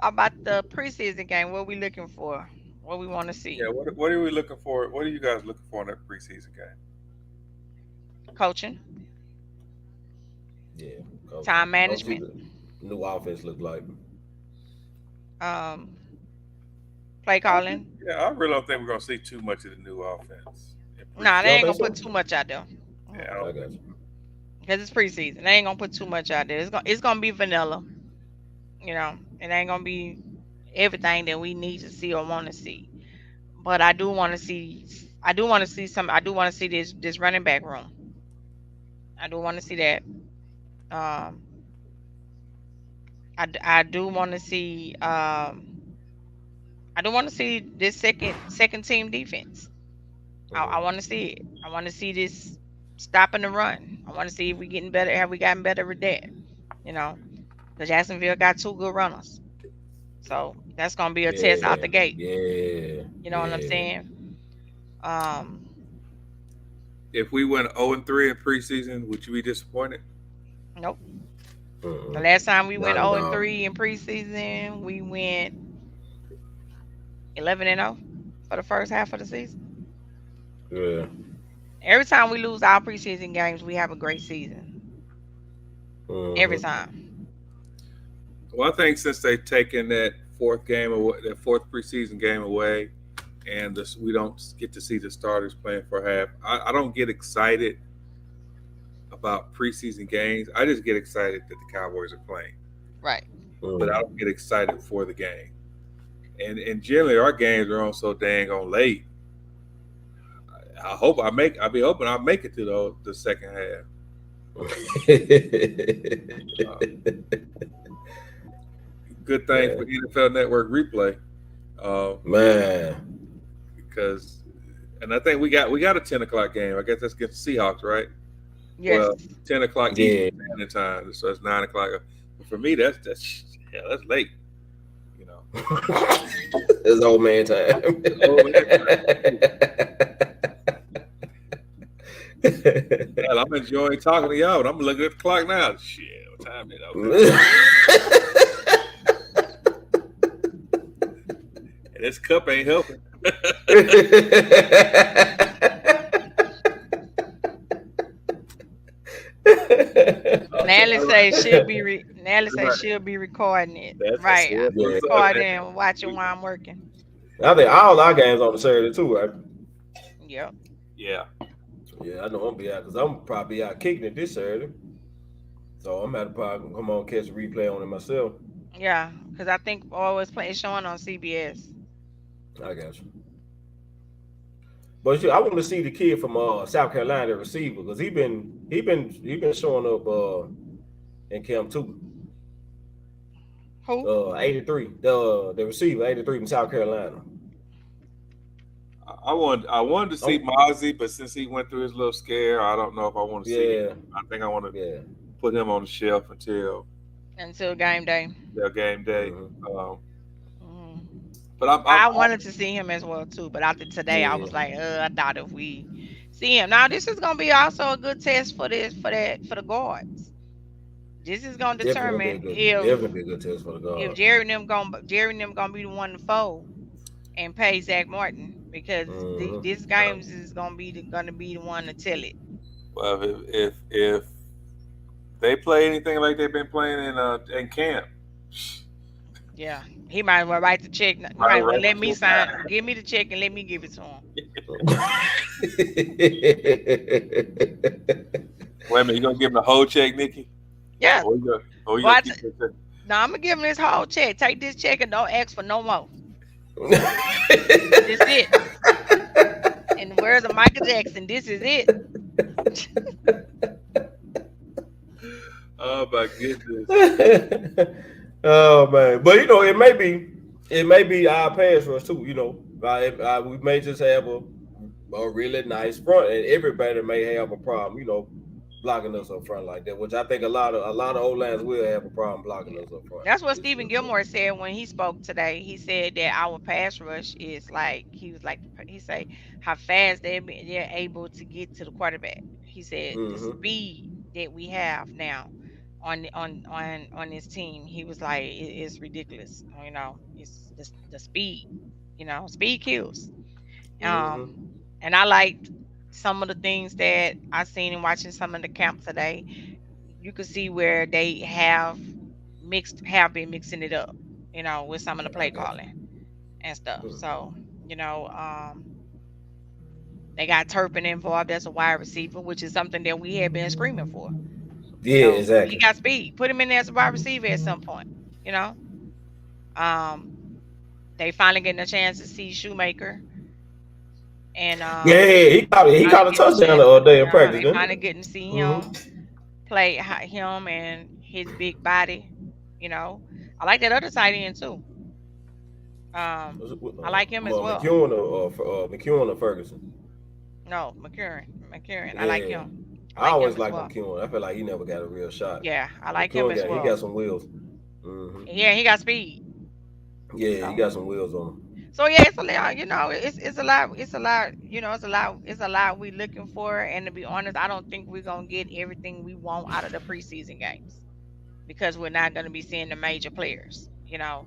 About the preseason game, what we looking for? What we want to see? Yeah, what are we looking for? What are you guys looking for in that preseason game? Coaching. Yeah. Time management. New offense look like. Play calling. Yeah, I really don't think we're gonna see too much of the new offense. Nah, they ain't gonna put too much out there. Yeah, I got you. Because it's preseason, they ain't gonna put too much out there. It's gonna be vanilla. It ain't gonna be everything that we need to see or want to see. But I do want to see this running back room. I do want to see that. Um, I do want to see. I do want to see this second team defense. I want to see it. I want to see this stopping the run. I want to see if we getting better. Have we gotten better with that? You know, because Jacksonville got two good runners, so that's gonna be a test out Yeah, the gate. yeah, You know what I'm yeah. saying? Um, If we went 0-3 in preseason, would you be disappointed? nope. The Mm-mm. last time we went Not at 0 and all. 3 in preseason, we went 11 and 0 for the first half of the season. Yeah. Every time we lose our preseason games, we have a great season. Every Mm-hmm. time. Well, I think since they've taken that fourth game away, that fourth preseason game away, and this, we don't get to see the starters playing for half, I don't get excited about preseason games. I just get excited that the Cowboys are playing, Right. but I don't get excited for the game. And generally our games are on so dang on late. I'll be hoping I make it to the second half. Good thing for NFL Network replay, Man. because, and I think we got a 10 o'clock game. I guess that's against the Seahawks, right? Yes. Well, 10 o'clock Yeah. Eastern Standard Time, so it's 9 o'clock. But for me, that's late. You know, It's old man time. old man hell, I'm enjoying talking to y'all, but I'm looking at the clock now. Shit, what time is it? And this cup ain't helping. Natalie say she'll be she'll be recording it. That's Right. what's I'll up, be man. recording and watching while I'm working. I think all our games on the Saturday too, right? Yep. Yeah. Yeah, I know I'm gonna be out because I'm probably out kicking it this Saturday. So I'm gonna probably come on catch a replay on it myself. Yeah. Because I think always playing showing on CBS. I got you. But I want to see the kid from South Carolina, the receiver, because he been showing up in camp too. Who? 83, the receiver, 83 from South Carolina. I wanted to see Mozzie, but since he went through his little scare, I don't know if I want to see him. I think I want to put him on the shelf until game day. game day. Mhm. But I wanted to see him as well too, but after today, I was like, I doubt if we see him. Now this is gonna be also a good test for the guards. This is gonna determine definitely be a good test for the guards. if Jerry and them gonna be the one to fold and pay Zach Martin, because this game is gonna be the one to tell it. Well, if they play anything like they've been playing in camp, yeah, he might as well write the check. Right, well, let me sign. Give me the check and let me give it to him. Wait a minute, you gonna give him the whole check, Nikki? Yeah. Or you No, I'm gonna give him this whole check. Take this check and don't ask for no more. This it. In the words of Michael Jackson, this is it. Oh my goodness. Oh man, but it may be our pass rush too. We may just have a really nice front, and everybody may have a problem. Blocking us up front like that, which I think a lot of old lines will have a problem blocking us up front. That's what Stephen Gilmore said when he spoke today. He said that our pass rush is he said how fast they're able to get to the quarterback. He said the speed that we have now on this team, he was like, it's ridiculous. It's the speed. Speed kills. And I liked some of the things that I seen in watching some of the camp today. You could see where they have been mixing it up, with some of the play calling and stuff. So, they got Turpin involved as a wide receiver, which is something that we had been screaming for. Yeah, exactly. He got speed. Put him in there as a wide receiver at some point. They finally getting a chance to see Shoemaker. And he caught a touchdown the other day in practice, and didn't kind of getting to see he? him play him and his big body. You know, I like that other tight end too. I like him as well. McEwen or Ferguson? No, McCurran. I like Yeah, him. I I like him always as like well. McEwen. I feel like he never got a real shot. Yeah, I But like him as he well. got some wheels. Yeah, he got speed. Yeah, he So, got some wheels on him. so yeah, it's a lot. You know, it's a lot. It's a lot. You know, it's a lot we looking for. And to be honest, I don't think we're gonna get everything we want out of the preseason games because we're not gonna be seeing the major players. You know,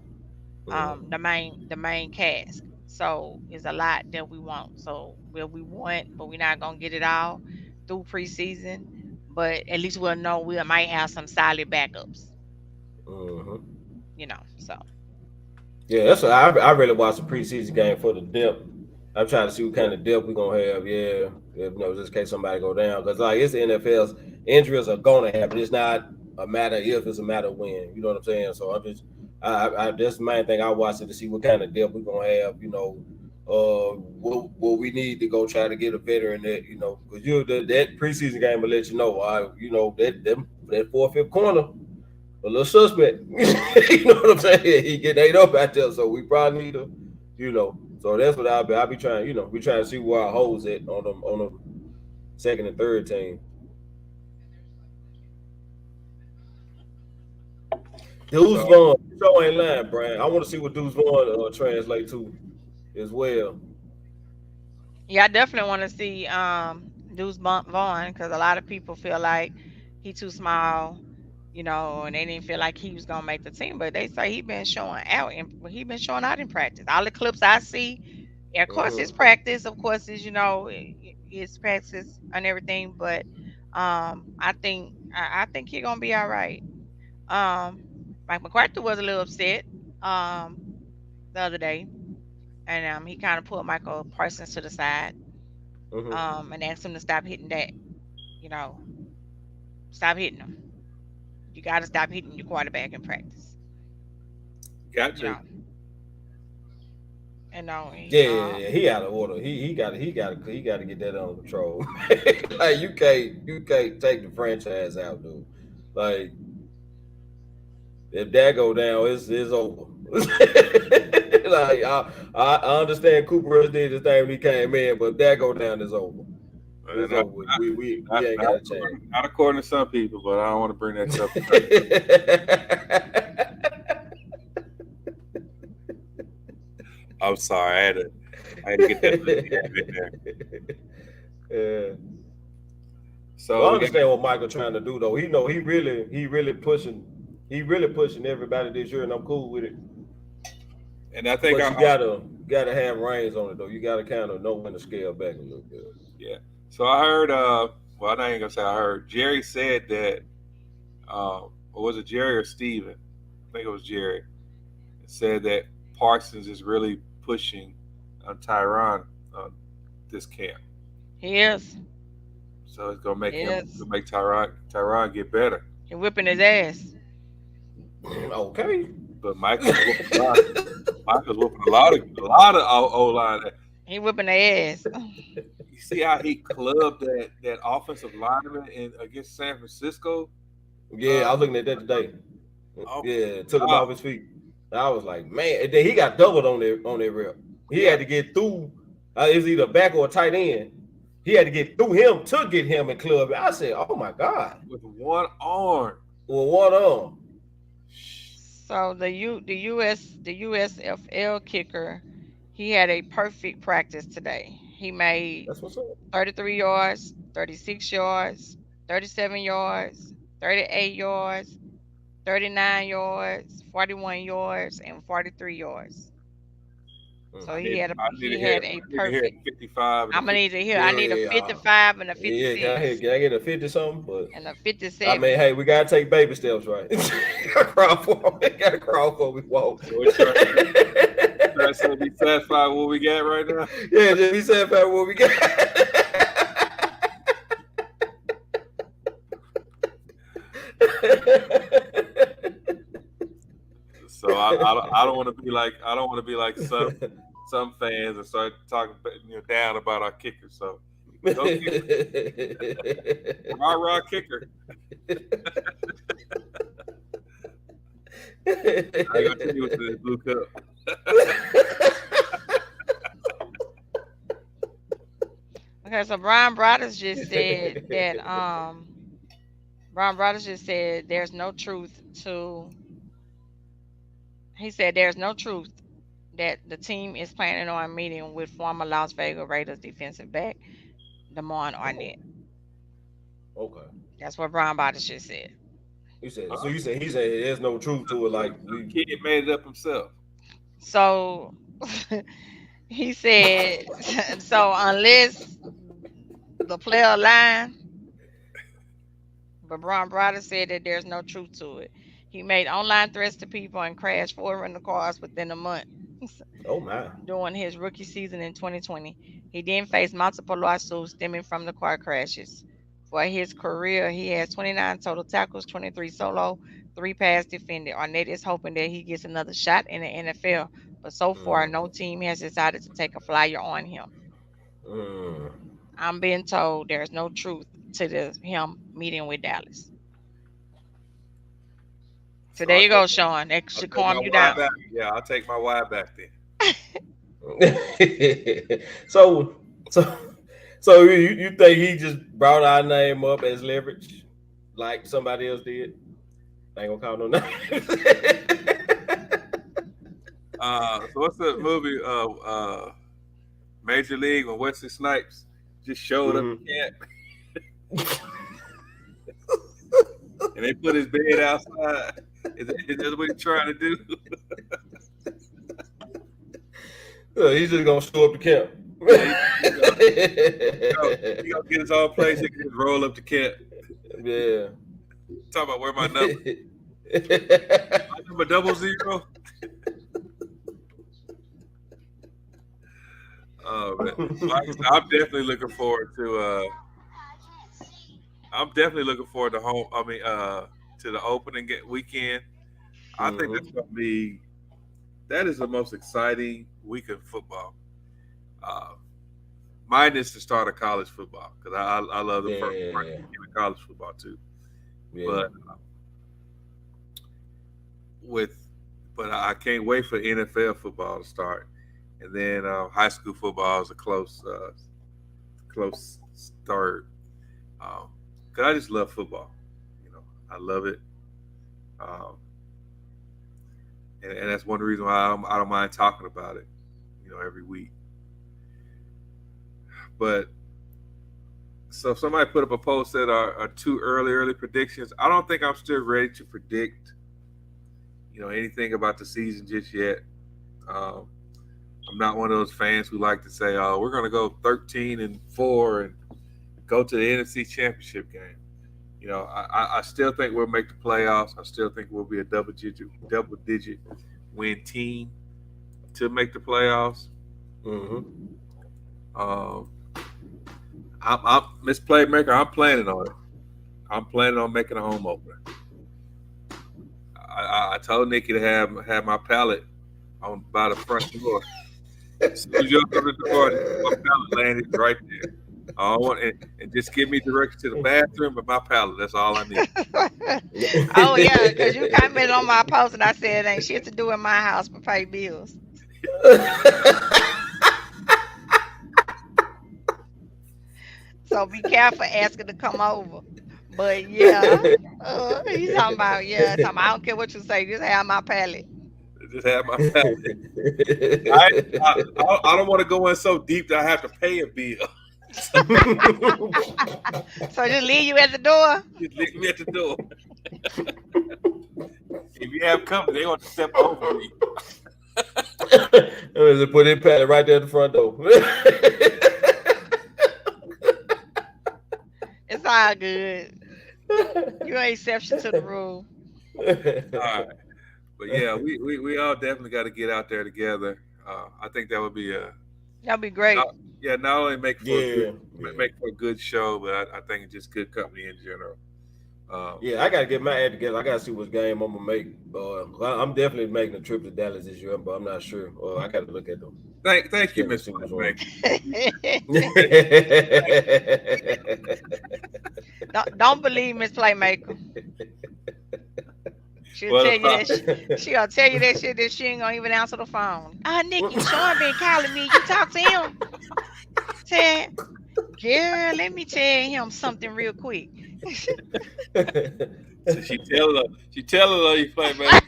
the main cast. So it's a lot that we want. So we want, but we're not gonna get it all through preseason. But at least we'll know we might have some solid backups. Mm-hmm. You know, so Yeah, that's what I really watched the preseason game for the depth. I'm trying to see what kind of depth we're gonna have. Yeah, just in case somebody go down, because like it's the NFL's injuries are gonna happen. It's not a matter if, it's a matter of when. You know what I'm saying? So I that's the main thing I watched it to see what kind of depth we're gonna have. What we need to go try to get a veteran that because that preseason game will let you know. That 4th, 5th corner, a little suspect. You know what I'm saying? He get ate up out there, so we probably need to. So that's what I'll be trying. We trying to see where our holes at on the second and third team. Deuce Vaughn, show ain't lying, Brian. I want to see what Deuce Vaughn translate to as well. yeah, I definitely want to see Deuce Vaughn because a lot of people feel like he too small, you know, and they didn't feel like he was gonna make the team. But they say he been showing out and he been showing out in practice. All the clips I see, of course, his practice, of course, is his practice and everything. But I think he's gonna be all right. Mike McCarthy was a little upset the other day, and he kind of pulled Michael Parsons to the side, and asked him to stop hitting that. You know, stop hitting him. You got to stop hitting your quarterback in practice. Got You to. know, and no, He out of order. He got to get that under control. Like you can't take the franchise out, dude. Like if that go down, it's over. Like I understand Cooper did his thing when he came in, but if that go down, it's over. It's over. We ain't got a chance. Not according to some people, but I don't want to bring that up. I'm sorry, I had to get that in there. Yeah. So I understand what Michael trying to do though. He really pushing everybody this year, and I'm cool with it. And I think you gotta have reins on it though. You gotta kind of know when to scale back a little bit. Yeah. So I heard well, I ain't gonna say I heard. Jerry said that or was it Jerry or Steven? I think it was Jerry. Said that Parsons is really pushing Tyron this camp. he is. So it's gonna make Tyron get better. He whipping his ass. Okay. But Michael's whooping a lot of O-line. He whipping their ass. You see how he clubbed that offensive lineman against San Francisco? Yeah, I was looking at that today. Oh, yeah, took him off his feet. I was like, man, and then he got doubled on their rep. He had to get through. It was either back or a tight end. He had to get through him to get him and club. I said, oh my God. With one arm. With one arm. So the USFL kicker, he had a perfect practice today. He made 33 yards, 36 yards, 37 yards, 38 yards, 39 yards, 41 yards, and 43 yards. So he had a perfect 55. I'm gonna need to hear. I need a 55 and a 56. Yeah, can I get a 50 something? But and a 57. I mean, hey, we gotta take baby steps, right? Gotta crawl for we walk. Try to be satisfied with what we got right now. Yeah, just be satisfied with what we got. So I don't want to be like some fans and start talking down about our kicker. So go kicker. Rah kicker. I ain't gonna tell you what's in this blue cup. Okay, so Brian Brothers just said that Brian Brothers just said there's no truth to. He said there's no truth that the team is planning on meeting with former Las Vegas Raiders defensive back Damon Arnett. Okay. That's what Brian Brothers just said. You said so. He said there's no truth to it. Like the kid made it up himself. So he said so unless the player line, but Brian Brothers said that there's no truth to it. He made online threats to people and crashed 4 rental cars within a month. Oh my! During his rookie season in 2020, he then faced multiple lawsuits stemming from the car crashes. For his career, he has 29 total tackles, 23 solo, 3 pass defended. Arnett is hoping that he gets another shot in the NFL, but so far, no team has decided to take a flyer on him. I'm being told there's no truth to him meeting with Dallas. So there you go, Sean. That should calm you down. Back. Yeah, I'll take my Y back then. So you think he just brought our name up as leverage, like somebody else did? I ain't gonna call no names. So what's the movie? Major League when Wesley Snipes just showed up at camp, and they put his bed outside. Is that what he's trying to do? He's just gonna show up to camp. He gonna get his own place. He can just roll up to camp. Yeah. Talk about where my number. My number 00. Oh man, I'm definitely looking forward to. I'm definitely looking forward to home. I mean, to the opening weekend. I think that's gonna be. That is the most exciting week of football. Mine is the start of college football because I love the first weekend of college football too. Yeah. But I can't wait for NFL football to start, and then high school football is a close third. Cause I just love football, I love it, and that's one reason why I don't mind talking about it, every week. But so if somebody put up a post that are too early predictions, I don't think I'm still ready to predict, anything about the season just yet. I'm not one of those fans who like to say, "Oh, we're going to go 13-4 and go to the NFC Championship game." I still think we'll make the playoffs. I still think we'll be a double-digit win team to make the playoffs. I'm Miss Playmaker. I'm planning on it. I'm planning on making a home opener. I told Nikki to have my pallet by the front door. As soon as you open the door, my pallet landed right there. I want and just give me directions to the bathroom and my pallet. That's all I need. Oh yeah, because you commented on my post and I said it ain't shit to do in my house but pay bills. So be careful asking to come over. But yeah, he's talking about I don't care what you say, just have my pallet. Just have my pallet. I don't want to go in so deep that I have to pay a bill. So just leave you at the door? Just leave me at the door. If you have company, they want to step over me. Just put it right there at the front door. It's all good. You're an exception to the rule. All right. But yeah, we all definitely got to get out there together. I think that would be that'd be great. Not only make for a good show, but I think it's just good company in general. Yeah, I gotta get my ad together. I gotta see which game I'm gonna make. I'm definitely making a trip to Dallas this year, but I'm not sure. I gotta look at them. Thank you, Mr. Don't believe Miss Playmaker. She'll Well, tell you that she'll tell you that shit that she ain't gonna even answer the phone. Nikki, Sean been calling me. You talk to him. Said, girl, let me tell him something real quick. So she tell her you play, man.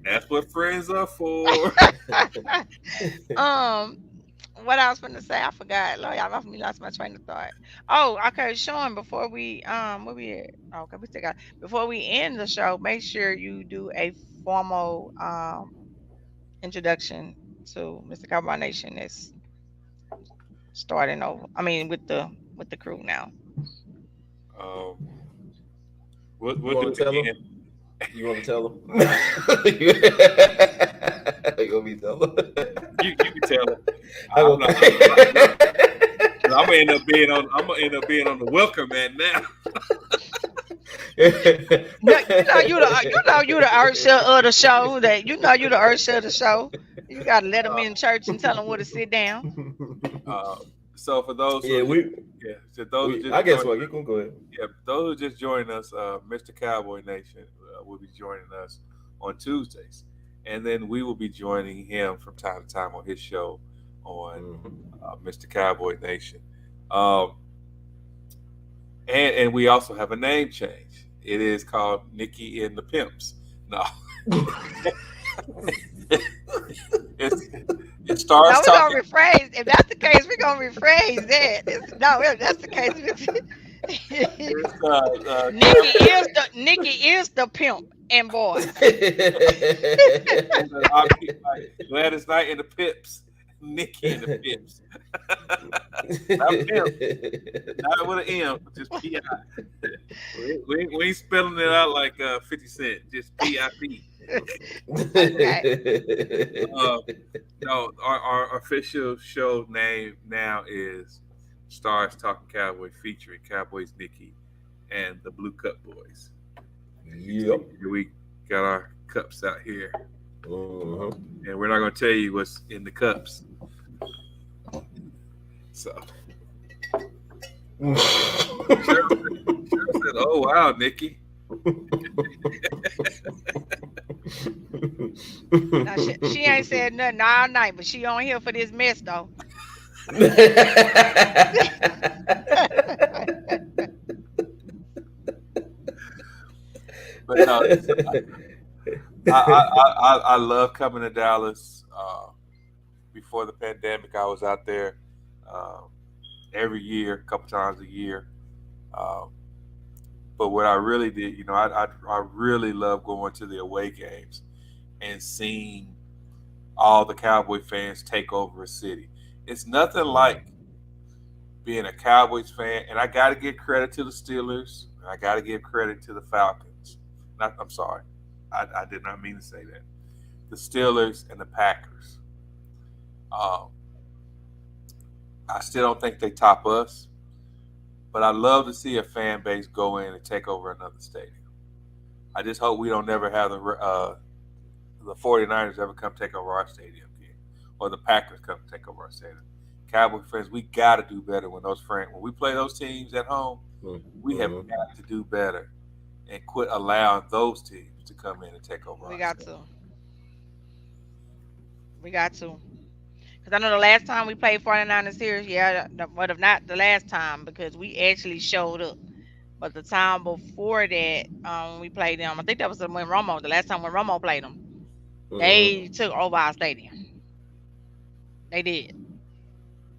That's what friends are for. What I was going to say, I forgot. Lord, y'all off me lost my train of thought. Oh, okay, Sean. Before we where we at? Okay, we still got. Before we end the show, make sure you do a formal introduction to Mr. Cowboy Nation. That's starting over. I mean, with the crew now. We'll do it again. You want to tell them? You want me to tell them? You can tell them. I'm gonna end up being on the welcome mat now. You the usher of the show. That you the usher of the show. You gotta let them in church and tell them where to sit down. So for those, I guess what you can go ahead. Yeah, those who just joined us, Mr. Cowboy Nation will be joining us on Tuesdays, and then we will be joining him from time to time on his show on Mr. Cowboy Nation. And we also have a name change. It is called Nikki and the Pimps. No. It starts. No, we're gonna rephrase. If that's the case, we're gonna rephrase that. If that's the case. Nikki is the pimp and boy. Gladys Knight and the Pips. Nikki and the Pips. Not pimp. Not with an M, just P.I. We ain't spelling it out like 50 Cent, just P.I.P. No, our official show name now is Stars Talking Cowboy, featuring Cowboys Nikki and the Blue Cup Boys. Yep. We got our cups out here, and we're not going to tell you what's in the cups. So, Cheryl said, "Oh wow, Nikki." Now, she ain't said nothing all night, but she on here for this mess though. But no, I love coming to Dallas. Before the pandemic, I was out there every year, a couple times a year. But what I really did, I really love going to the away games and seeing all the Cowboy fans take over a city. It's nothing like being a Cowboys fan, and I got to give credit to the Steelers, and I got to give credit to the Falcons. I'm sorry, I did not mean to say that. The Steelers and the Packers. I still don't think they top us, but I love to see a fan base go in and take over another stadium. I just hope we don't never have the 49ers ever come take over our stadium again, or the Packers come take over our stadium. Cowboy fans, we got to do better when we play those teams at home. We have got to do better and quit allowing those teams to come in and take over. We got to. Because I know the last time we played 49ers here, but if not the last time, because we actually showed up. But the time before that, we played them, I think that was the last time when Romo played them. They took over our stadium. They did.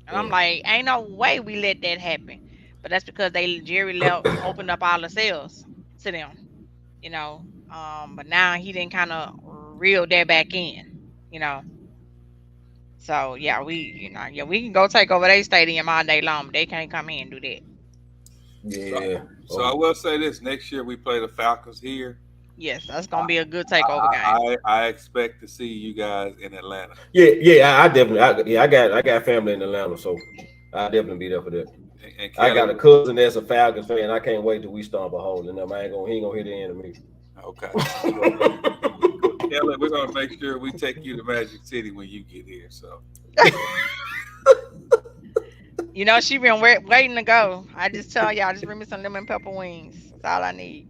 And I'm like, ain't no way we let that happen. But that's because Jerry opened up all the sales to them, But now he didn't kind of reel that back in, So yeah, we can go take over their stadium all day long, but they can't come in and do that. Yeah. So I will say this: next year we play the Falcons here. Yes, that's gonna be a good takeover game. I expect to see you guys in Atlanta. Yeah. I definitely. I got family in Atlanta, so I'll definitely be there for that. And I Kelly, got a cousin that's a Falcons fan. I can't wait till we stomp a hole in them. He ain't gonna hit the end of me. okay. Kelly, we're gonna make sure we take you to Magic City when you get here. So You know, she been waiting to go. I just tell y'all, just bring me some lemon pepper wings. That's all I need.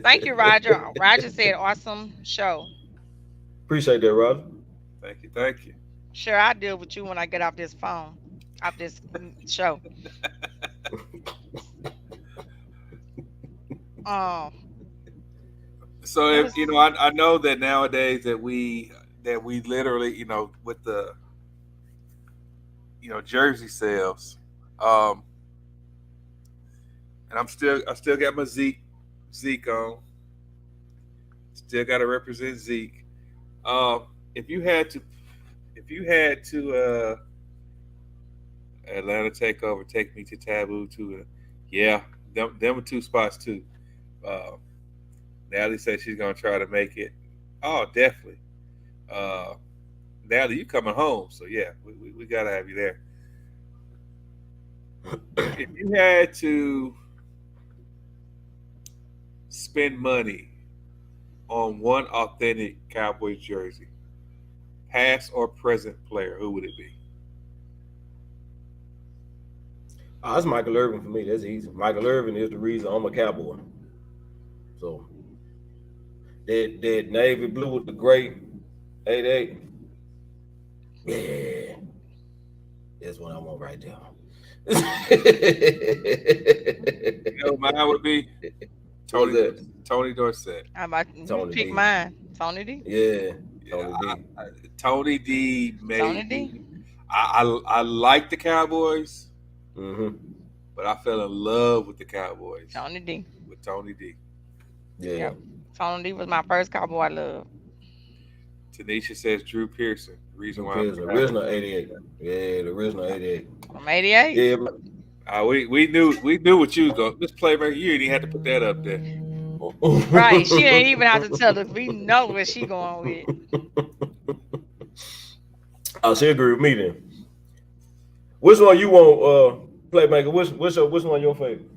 Thank you, Roger. Roger said, awesome show. Appreciate that, Roger. thank you. Sure, I'll deal with you when I get off this phone, off this show. Oh, So what if, was, I know that nowadays that we literally, with the jersey sales, and I still got my Zeke on. Still got to represent Zeke. Um, if you had to Atlanta takeover, take me to Taboo too. Yeah, them are two spots too. Uh, Natalie said she's gonna try to make it. Oh, definitely. Uh, Natalie, you coming home? So yeah, we gotta have you there. If you had to spend money on one authentic Cowboys jersey, past or present player, who would it be? Oh, that's Michael Irvin for me. That's easy. Michael Irvin is the reason I'm a Cowboy. So that navy blue with the gray 88. Yeah. That's what I want right there. Mine would be Tony Dorsett. how about you Tony pick D. mine? Tony D. Yeah. Tony D. Tony D. Tony Maybe. D. I like the Cowboys, Mm-hmm. but I fell in love with the Cowboys Tony D. with Tony D. Yeah. Yep. Tony D was my first Cowboy I love. Tanisha says Drew Pearson. The reason why The original 88. Yeah, the original 88. From '88. Yeah. we knew what you was going. This playmaker, you didn't even have to put that up there. Right. She ain't even have to tell us. We know where she going with. Oh, she agree with me then. Which one you want, playmaker? Which one your favorite?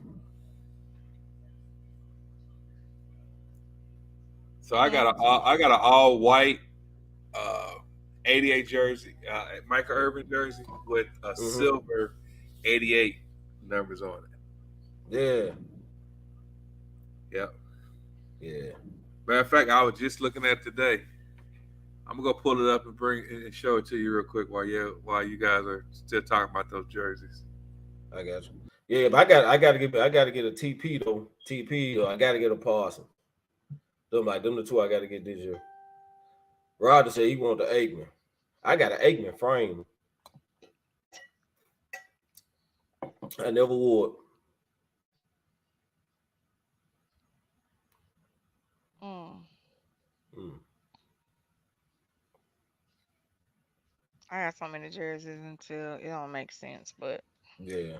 So I got an all white 88 jersey, Michael Irvin jersey with a silver 88 numbers on it. Yeah. Yep. Yeah. Matter of fact, I was just looking at it today. I'm gonna go pull it up and bring and show it to you real quick while you guys are still talking about those jerseys. I got you. Yeah, but I gotta get a TP though. I gotta get a Parson. Them the two I gotta get this year. Roger said he want the Aikman. I got an Aikman frame. I never would. I got so many jerseys until it don't make sense, but Yeah.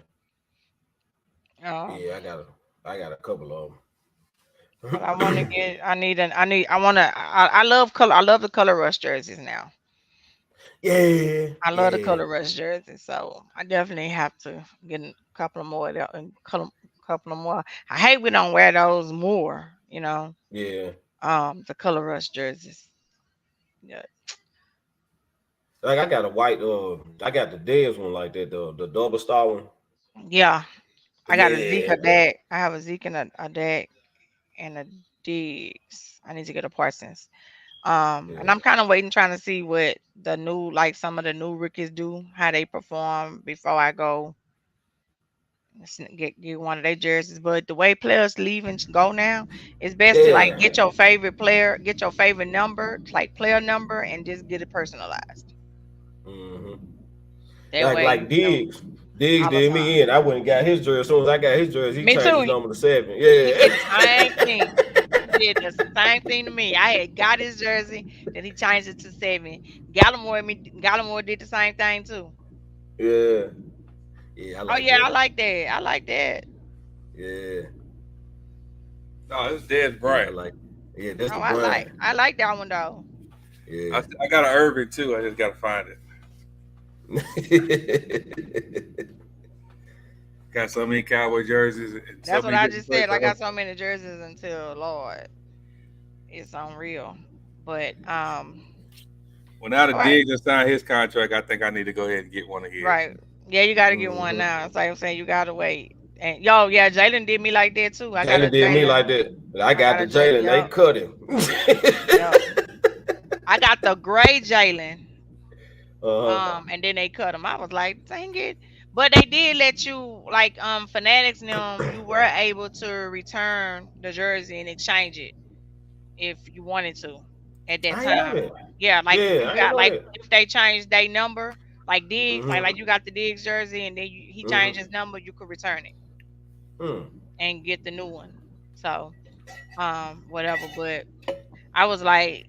Oh. Yeah, I got a couple of them. But I want to get. I love color. I love the color rush jerseys now. Yeah. I love the color rush jerseys, so I definitely have to get a couple of more. Couple of more. I hate we don't wear those more. Yeah. The color rush jerseys. Yeah. Like I got a white. I got the Dez one like that. The double star one. Yeah. I got a Zeke, a Dak. I have a Zeke and a Dak and a Diggs. I need to get a Parsons. And I'm kind of waiting, trying to see what the new, like some of the new rookies do, how they perform before I go get one of their jerseys. But the way players leave and go now, it's best to like get your favorite player, get your favorite number, like player number, and just get it personalized. Like Diggs. Diggs did me in. I went and got his jersey. As soon as I got his jersey, he changed his number to 7. Yeah. He did the same thing. He did the same thing to me. I had got his jersey, then he changed it to 7. Gallimore did the same thing too. Yeah. Yeah. I like that. I like that. Yeah. No, this is Dez Bryant. That's the Bryant. I like that one though. Yeah. I got an Irvin too. I just gotta find it. Got so many Cowboy jerseys and so That's what many I different just said. places. I got so many jerseys until Lord, it's unreal. But Well, now all that right, Diggs has signed his contract, I think I need to go ahead and get one of his. right. Yeah, you got to get one Mm-hmm. now. It's like I'm saying, you got to wait. And yo, yeah, Jalen did me like that too. I got a Jalen did me Jalen. like that. I I got got the a Jalen. Jalen. They Yup, cut him. yup. I got the gray Jalen. Uh-huh. And then they cut him. I was like, dang it. But they did let you, like, Fanatics and them, you were able to return the jersey and exchange it if you wanted to at that I ain't know time. that. Yeah, like if Yeah, you I ain't got know like that. if they changed their number, like Diggs, like Mm-hmm. you got the Diggs jersey and then he changed Mm-hmm. his number, you could return it Mm. and get the new one. So, whatever. But I was like,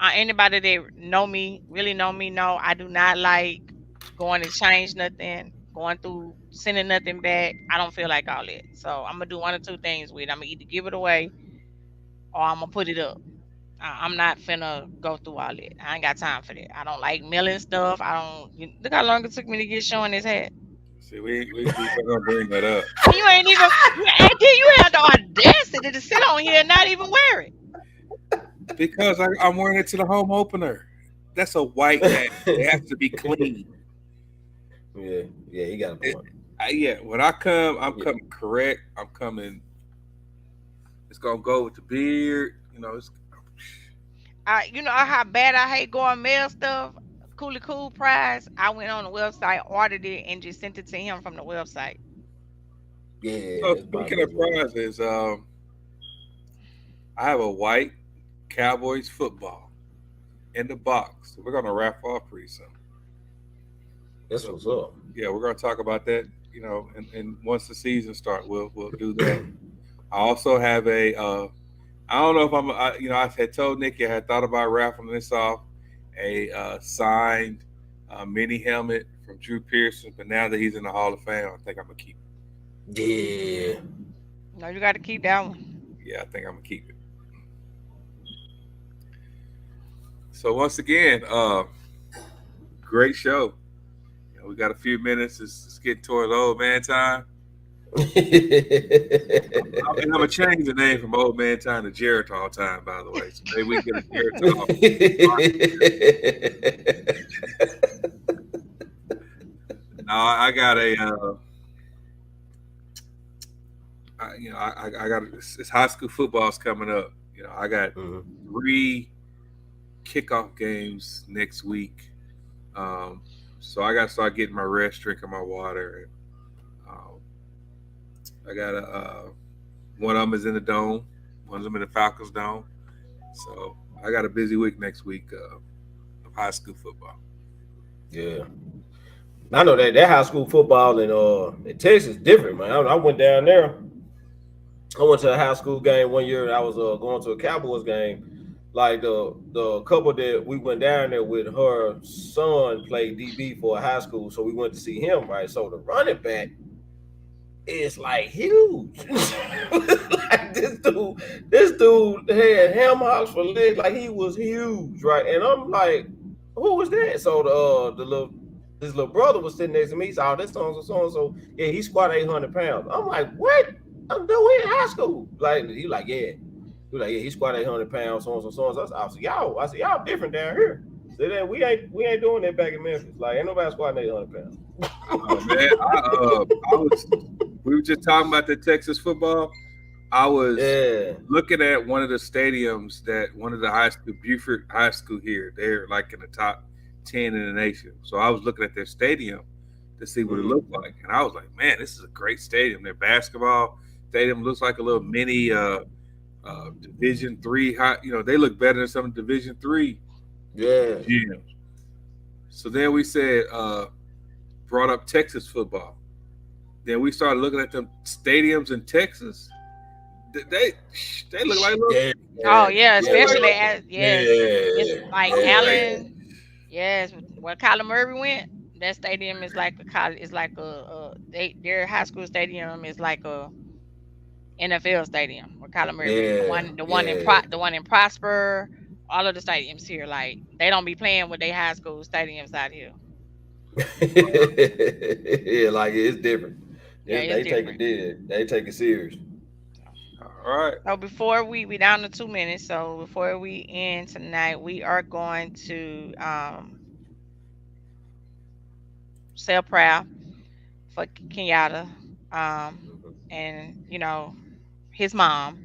anybody that know me, really know me, know I do not like going to change nothing, going through sending nothing back. I don't feel like all that. So I'm gonna do one or two things with it. I'm gonna either give it away or I'm gonna put it up. I'm not finna go through all that. I ain't got time for that. I don't like mailing stuff. I don't. Look how long it took me to get showing his hat. See, we gonna bring that up And you ain't even. And then you had the audacity to sit on here and not even wear it. because I'm wearing it to the home opener. That's a white hat. It has to be clean. Yeah, yeah, he got a It, point. yeah, when I come, I'm Yeah. coming correct. I'm coming. It's gonna go with the beard. You know, it's You know how bad I hate going mail stuff. Coolie Cool Prize. I went on the website, ordered it, and just sent it to him from the website. Yeah, so. that's about Speaking of as well. prizes, I have a white Cowboys football in the box. We're gonna wrap off pretty soon. That's So what's up. yeah, we're gonna talk about that. You know, and once the season starts, we'll do that. I also have a. I don't know if you know, I had told Nikki I had thought about raffling this off, a signed mini helmet from Drew Pearson, but now that he's in the Hall of Fame, I think I'm gonna keep it. Yeah. No, you got to keep that one. Yeah, I think I'm gonna keep it. So once again, great show. You know, we got a few minutes. It's getting toward old man time. And I'm gonna change the name from old man time to Geritol time, by the way. So maybe we can get a Geritol. No, I got a. You know, I got it's high school football's coming up. You know, I got Mhm. 3 kickoff games next week. Um, so I got to start getting my rest, drinking my water. And, I got one of them is in the dome, one of them in the Falcons dome. So I got a busy week next week of high school football. Yeah. I know that high school football in Texas is different, man. I went down there. I went to a high school game one year. I was going to a Cowboys game. Like the couple that we went down there with, her son played DB for a high school, so we went to see him. Right, so the running back is like huge. Like this dude had ham hocks for legs. Like he was huge, right? And I'm like, who was that? So his little brother was sitting next to me. He said, "Oh, this so and so. Yeah, he squat 800 pounds." I'm like, "What? I'm doing in high school." Like he like, yeah. He was like, "Yeah, he squat 800 pounds. So and so, so and so." I said, "Y'all, y'all different down here." So then we ain't doing that back in Memphis. Like, ain't nobody squatting 800 pounds. Oh man, we were just talking about the Texas football. I was Yeah. looking at one of the stadiums that one of the high school, Buford High School here. They're like in the top 10 in the nation. So I was looking at their stadium to see what it looked like, and I was like, man, this is a great stadium. Their basketball stadium looks like a little mini Division three high. You know, they look better than some Division three Yeah. gyms. So then we said, brought up Texas football. Then we started looking at them stadiums in Texas. They look like little. Yeah. Oh yeah, They look especially like, as yes, it's Yeah. like Yeah. Allen. Yes, where Kyler Murray went, that stadium is like a college. It's like their high school stadium is like a NFL stadium where Kyler Murray went. Yeah. The one in Prosper. All of the stadiums here, like they don't be playing with their high school stadiums out here. Yeah, like it's different. Yeah, They it's take it different. dead. They take it serious. All right. So before we down to 2 minutes. So before we end tonight, we are going to say a prayer for Kenyatta, and his mom.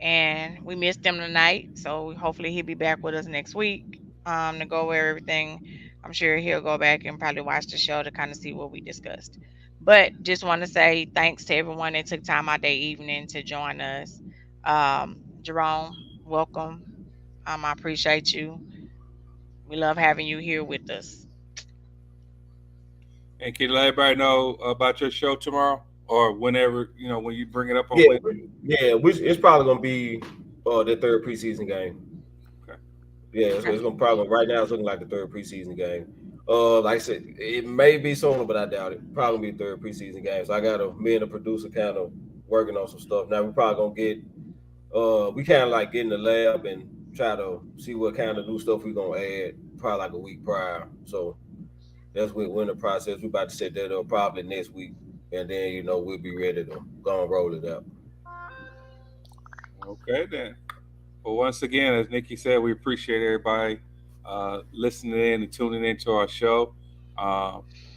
And we missed him tonight, so hopefully he'll be back with us next week to go over everything. I'm sure he'll go back and probably watch the show to kind of see what we discussed. But just want to say thanks to everyone that took time out their evening to join us. Jerome, welcome. I appreciate you. We love having you here with us. And can you let everybody know about your show tomorrow or whenever, when you bring it up on Yeah, Wednesday? it's probably gonna be the third preseason game. Okay. Yeah, it's gonna probably right now. It's looking like the third preseason game. Like I said, it may be sooner, but I doubt it. Probably be the third preseason game. So I got me and the producer kind of working on some stuff. Now we're probably gonna get we kind of like get in the lab and try to see what kind of new stuff we're gonna add. Probably like a week prior. So that's we're in the process. We're about to set that up probably next week, and then we'll be ready to go and roll it out. Okay, then. Well, once again, as Nikki said, we appreciate everybody listening in and tuning into our show.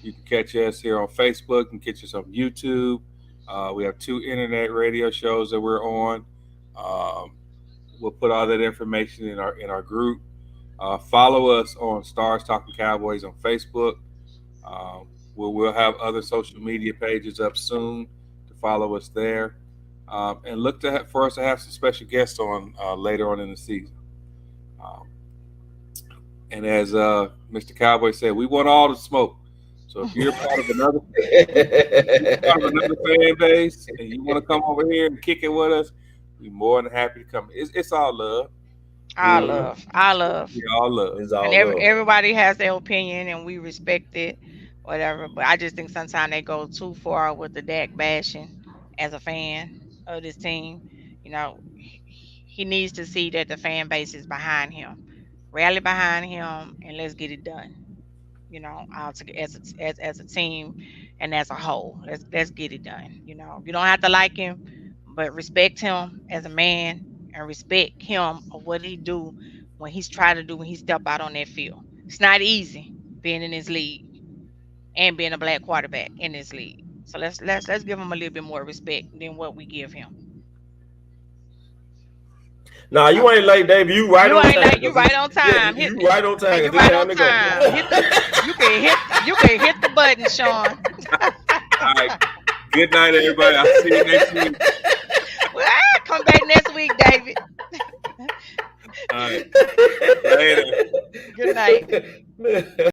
You can catch us here on Facebook. You can catch us on YouTube. We have 2 internet radio shows that we're on. We'll put all that information in our group. Follow us on Stars Talking Cowboys on Facebook. We'll have other social media pages up soon to follow us there. And look for us to have some special guests on later on in the season. And as Mr. Cowboy said, we want all the smoke. So if you're part of another fan base and you want to come over here and kick it with us, we're more than happy to come. It's all love. I love. We all love. It's all And love. everybody has their opinion, and we respect it, whatever. But I just think sometimes they go too far with the Dak bashing. As a fan of this team, he needs to see that the fan base is behind him. Rally behind him, and let's get it done. All as a team and as a whole. Let's get it done. You don't have to like him, but respect him as a man and respect him of what he do when he's trying to do when he step out on that field. It's not easy being in this league and being a black quarterback in this league. So let's give him a little bit more respect than what we give him. Nah, you ain't late, Dave. You right on time. You right on time. You right on time. You right on time. You can hit the button, Sean. All right. Good night, everybody. I'll see you next week. Well, come back next week, David. All right. Later. Good night.